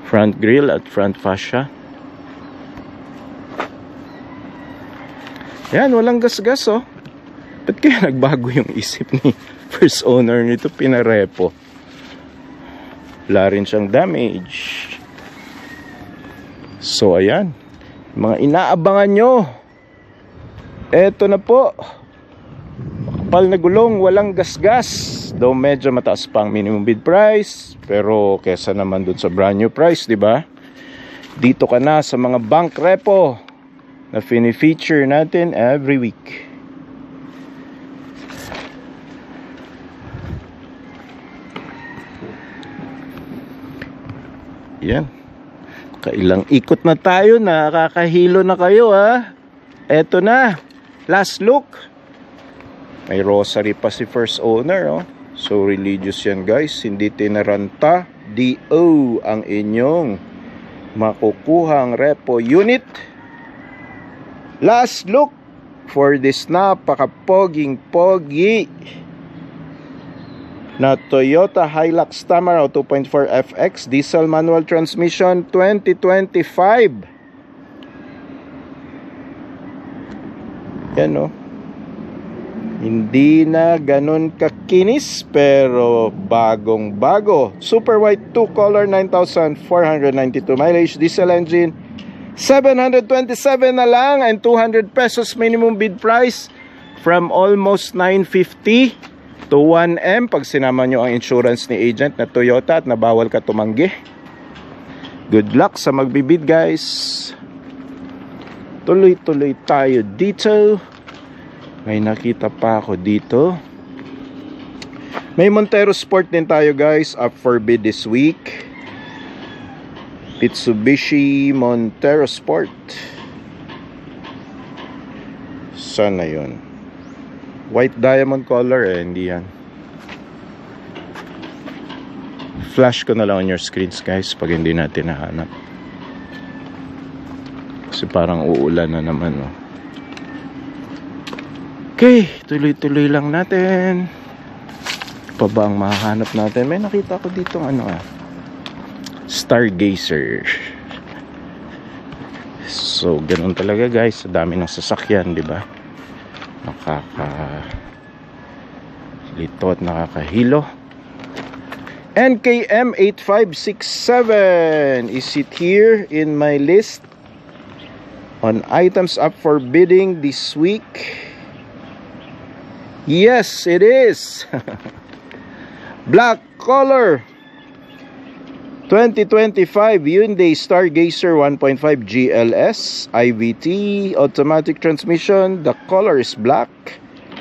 front grille at front fascia. Yan, walang gas-gas oh. Ba't kaya nagbago yung isip ni first owner nito? Pinarepo. Wala rin siyang damage. So ayan, mga inaabangan nyo. Eto na po. Makapal na gulong, walang gas-gas. Though medyo mataas pa ang minimum bid price, pero kesa naman dun sa brand new price, di ba? Dito ka na sa mga bank repo na fini-feature natin every week. Yan. Kailang ikot na tayo, nakakahilo na kayo ha. Eto na, last look. May rosary pa si first owner oh. So religious yan guys. Hindi tinaranta. DO ang inyong makukuhang repo unit. Last look for this napakapoging pogi na Toyota Hilux Tamaraw 2.4 FX diesel manual transmission 2025. Yan oh. Hindi na ganun kakinis pero bagong bago. Super white 2 color 9,492 mileage diesel engine. 727 na lang and 200 pesos minimum bid price from almost 950 to 1M pag sinama nyo ang insurance ni agent na Toyota at nabawal ka tumanggi. Good luck sa magbibid, guys. Tuloy-tuloy tayo dito. May nakita pa ako dito. May Montero Sport din tayo, guys, up for bid this week. Mitsubishi Montero Sport. Sana yun. White diamond color hindi yan. Flash ko na lang on your screens, guys, pag hindi natin nahanap. Kasi parang uulan na naman, no? Okay, tuloy-tuloy lang natin. Pa ba ang mahanap natin? May nakita ko dito Stargazer. So, ganun talaga, guys. Sa dami ng sasakyan, di ba? Nakaka-lito at nakakahilo. NKM 8567. Is it here in my list on items up for bidding this week? Yes, it is. Black color. 2025 Hyundai Stargazer 1.5 GLS IVT automatic transmission. The color is black.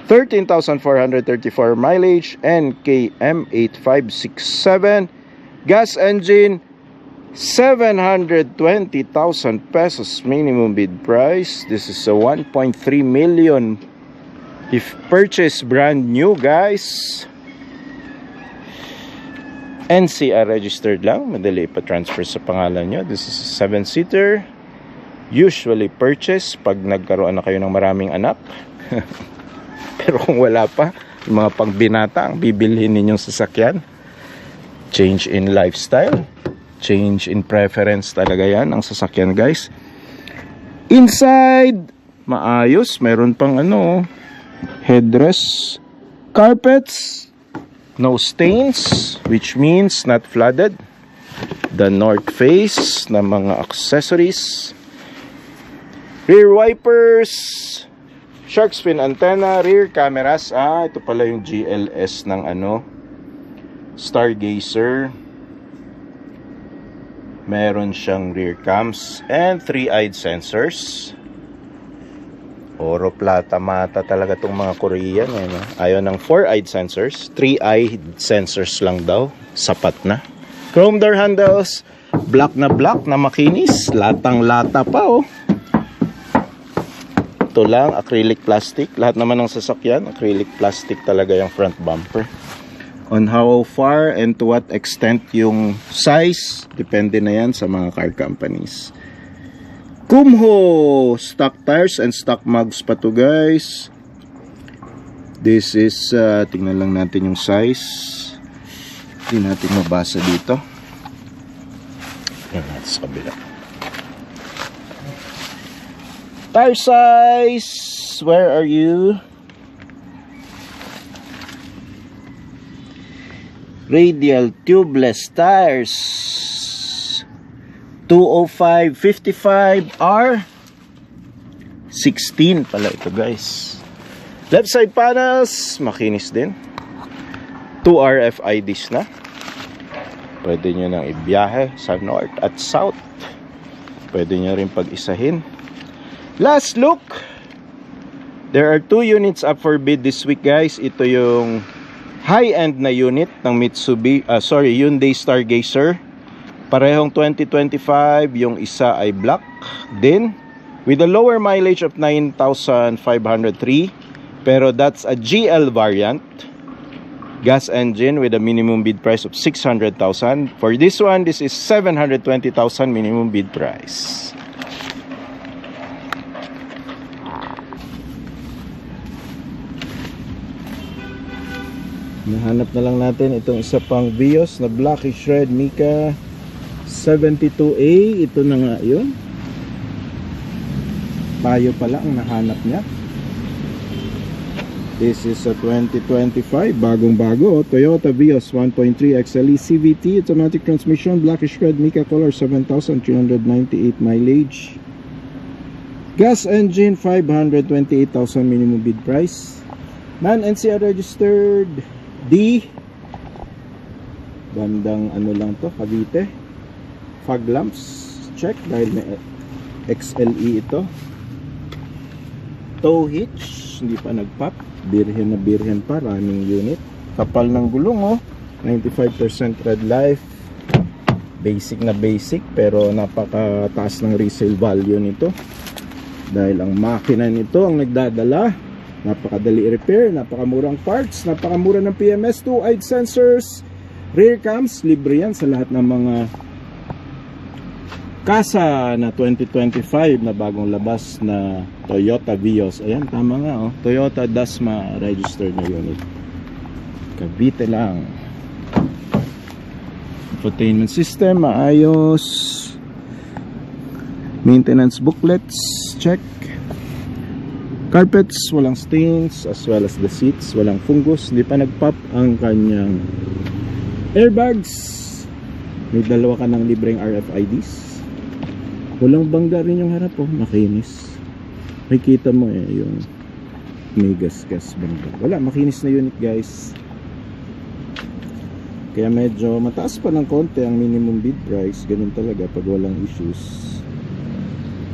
13,434 mileage. NKM 8567. Gas engine. 720,000 pesos minimum bid price. This is a 1.3 million if purchased brand new, guys. NCR registered lang. Madali pa-transfer sa pangalan nyo. This is a 7-seater. Usually purchase pag nagkaroon na kayo ng maraming anak. Pero kung wala pa, yung mga pangbinata ang bibilhin ninyong sasakyan. Change in lifestyle. Change in preference talaga yan ang sasakyan, guys. Inside, maayos. Meron pang headrest. Carpets. No stains, which means not flooded. The north face na mga accessories. Rear wipers. Shark fin antenna. Rear cameras. Ito pala yung GLS ng Stargazer. Meron siyang rear cams and 3-eyed sensors. Oro plata mata talaga tong mga Korean, Ayaw ng 4-eyed sensors. 3-eyed sensors lang daw. Sapat na. Chrome door handles. Black na makinis. Latang-lata pa, Ito lang, acrylic plastic. Lahat naman ng sasakyan, acrylic plastic talaga yung front bumper. On how far and to what extent yung size, depende na yan sa mga car companies. Kumho stock tires and stock mugs pa to, guys. This is tingnan lang natin yung size. Hindi natin mabasa dito. Yan natin sa kabila. Tire size, where are you? Radial tubeless tires. 205 55R 16 pala ito, guys. Left side panels makinis din. 2 RFIDs na. Pwede nyo nang ibiyahe sa north at south. Pwede nyo rin pag-isahin. Last look. There are 2 units up for bid this week, guys. Ito yung high-end na unit ng Hyundai Stargazer. Parehong 2025, yung isa ay black din with a lower mileage of 9,503, pero that's a GL variant. Gas engine with a minimum bid price of 600,000. For this one, this is 720,000 minimum bid price. Nahanap na lang natin itong isa pang Vios na blackish red Mica 72A. Ito na nga yun. Tayo pala ang nahanap niya. This is a 2025 bagong bago Toyota Vios 1.3 XLE CVT automatic transmission, blackish red Mica color, 7,398 mileage. Gas engine, 528,000 minimum bid price. Non-NCR registered. D bandang lang to, Cavite. Fog lamps, check dahil may XLE ito. Tow hitch, hindi pa nagpop. Birhen na birhen pa, running unit. Kapal ng gulong oh, 95% red life. Basic na basic pero napakataas ng resale value nito. Dahil ang makina nito ang nagdadala. Napakadali i-repair, napakamurang parts, napakamura ng PMS, 2-eyed sensors, rear cams, libre yan sa lahat ng mga Kasa na 2025 na bagong labas na Toyota Vios. Ayan, tama nga oh. Toyota Dasma registered na unit. Cavite lang. Infotainment system, maayos. Maintenance booklets, check. Carpets, walang stains, as well as the seats, walang fungus. Hindi pa nag-pop ang kanyang airbags. May dalawa ka ng libreng RFIDs. Walang bangga rin yung harap oh, makinis. Makikita mo yung may gas-gas bangga. Wala, makinis na unit guys. Kaya medyo mataas pa ng konti ang minimum bid price. Ganun talaga pag walang issues.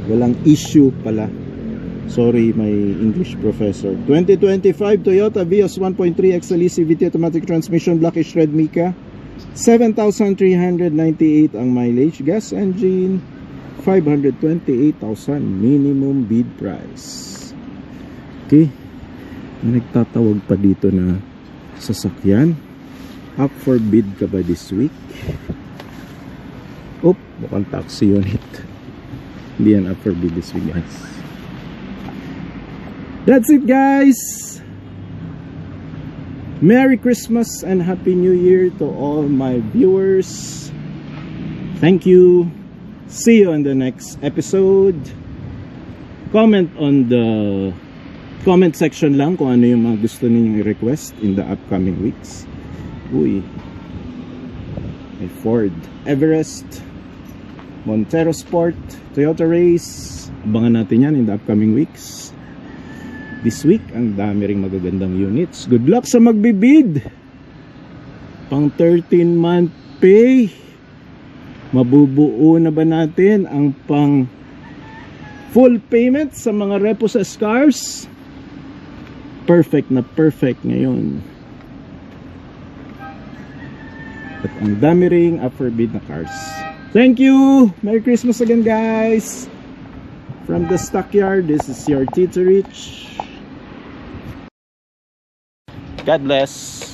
Walang issue pala. Sorry, my English professor. 2025 Toyota Vios 1.3 XLE CVT automatic transmission, blackish red mica. 7,398 ang mileage. Gas engine 528,000 minimum bid price. Okay, may nagtatawag pa dito na sasakyan. Up for bid ka ba this week? Oop, mukhang taxi unit. Hindi yan up for bid this week guys. That's it guys. Merry Christmas and Happy New Year to all my viewers. Thank you. See you on the next episode. Comment on the comment section lang kung ano yung mga gusto ninyong i-request in the upcoming weeks. Uy, may Ford Everest, Montero Sport, Toyota Race. Abangan natin yan in the upcoming weeks. This week, ang dami ring magagandang units. Good luck sa magbibid. Pang 13-month pay. Mabubuo na ba natin ang pang full payment sa mga repo sa cars? Perfect na perfect ngayon. At ang dami ring up for bid na cars. Thank you! Merry Christmas again guys! From the Stockyard, this is your Tito Rich. God bless!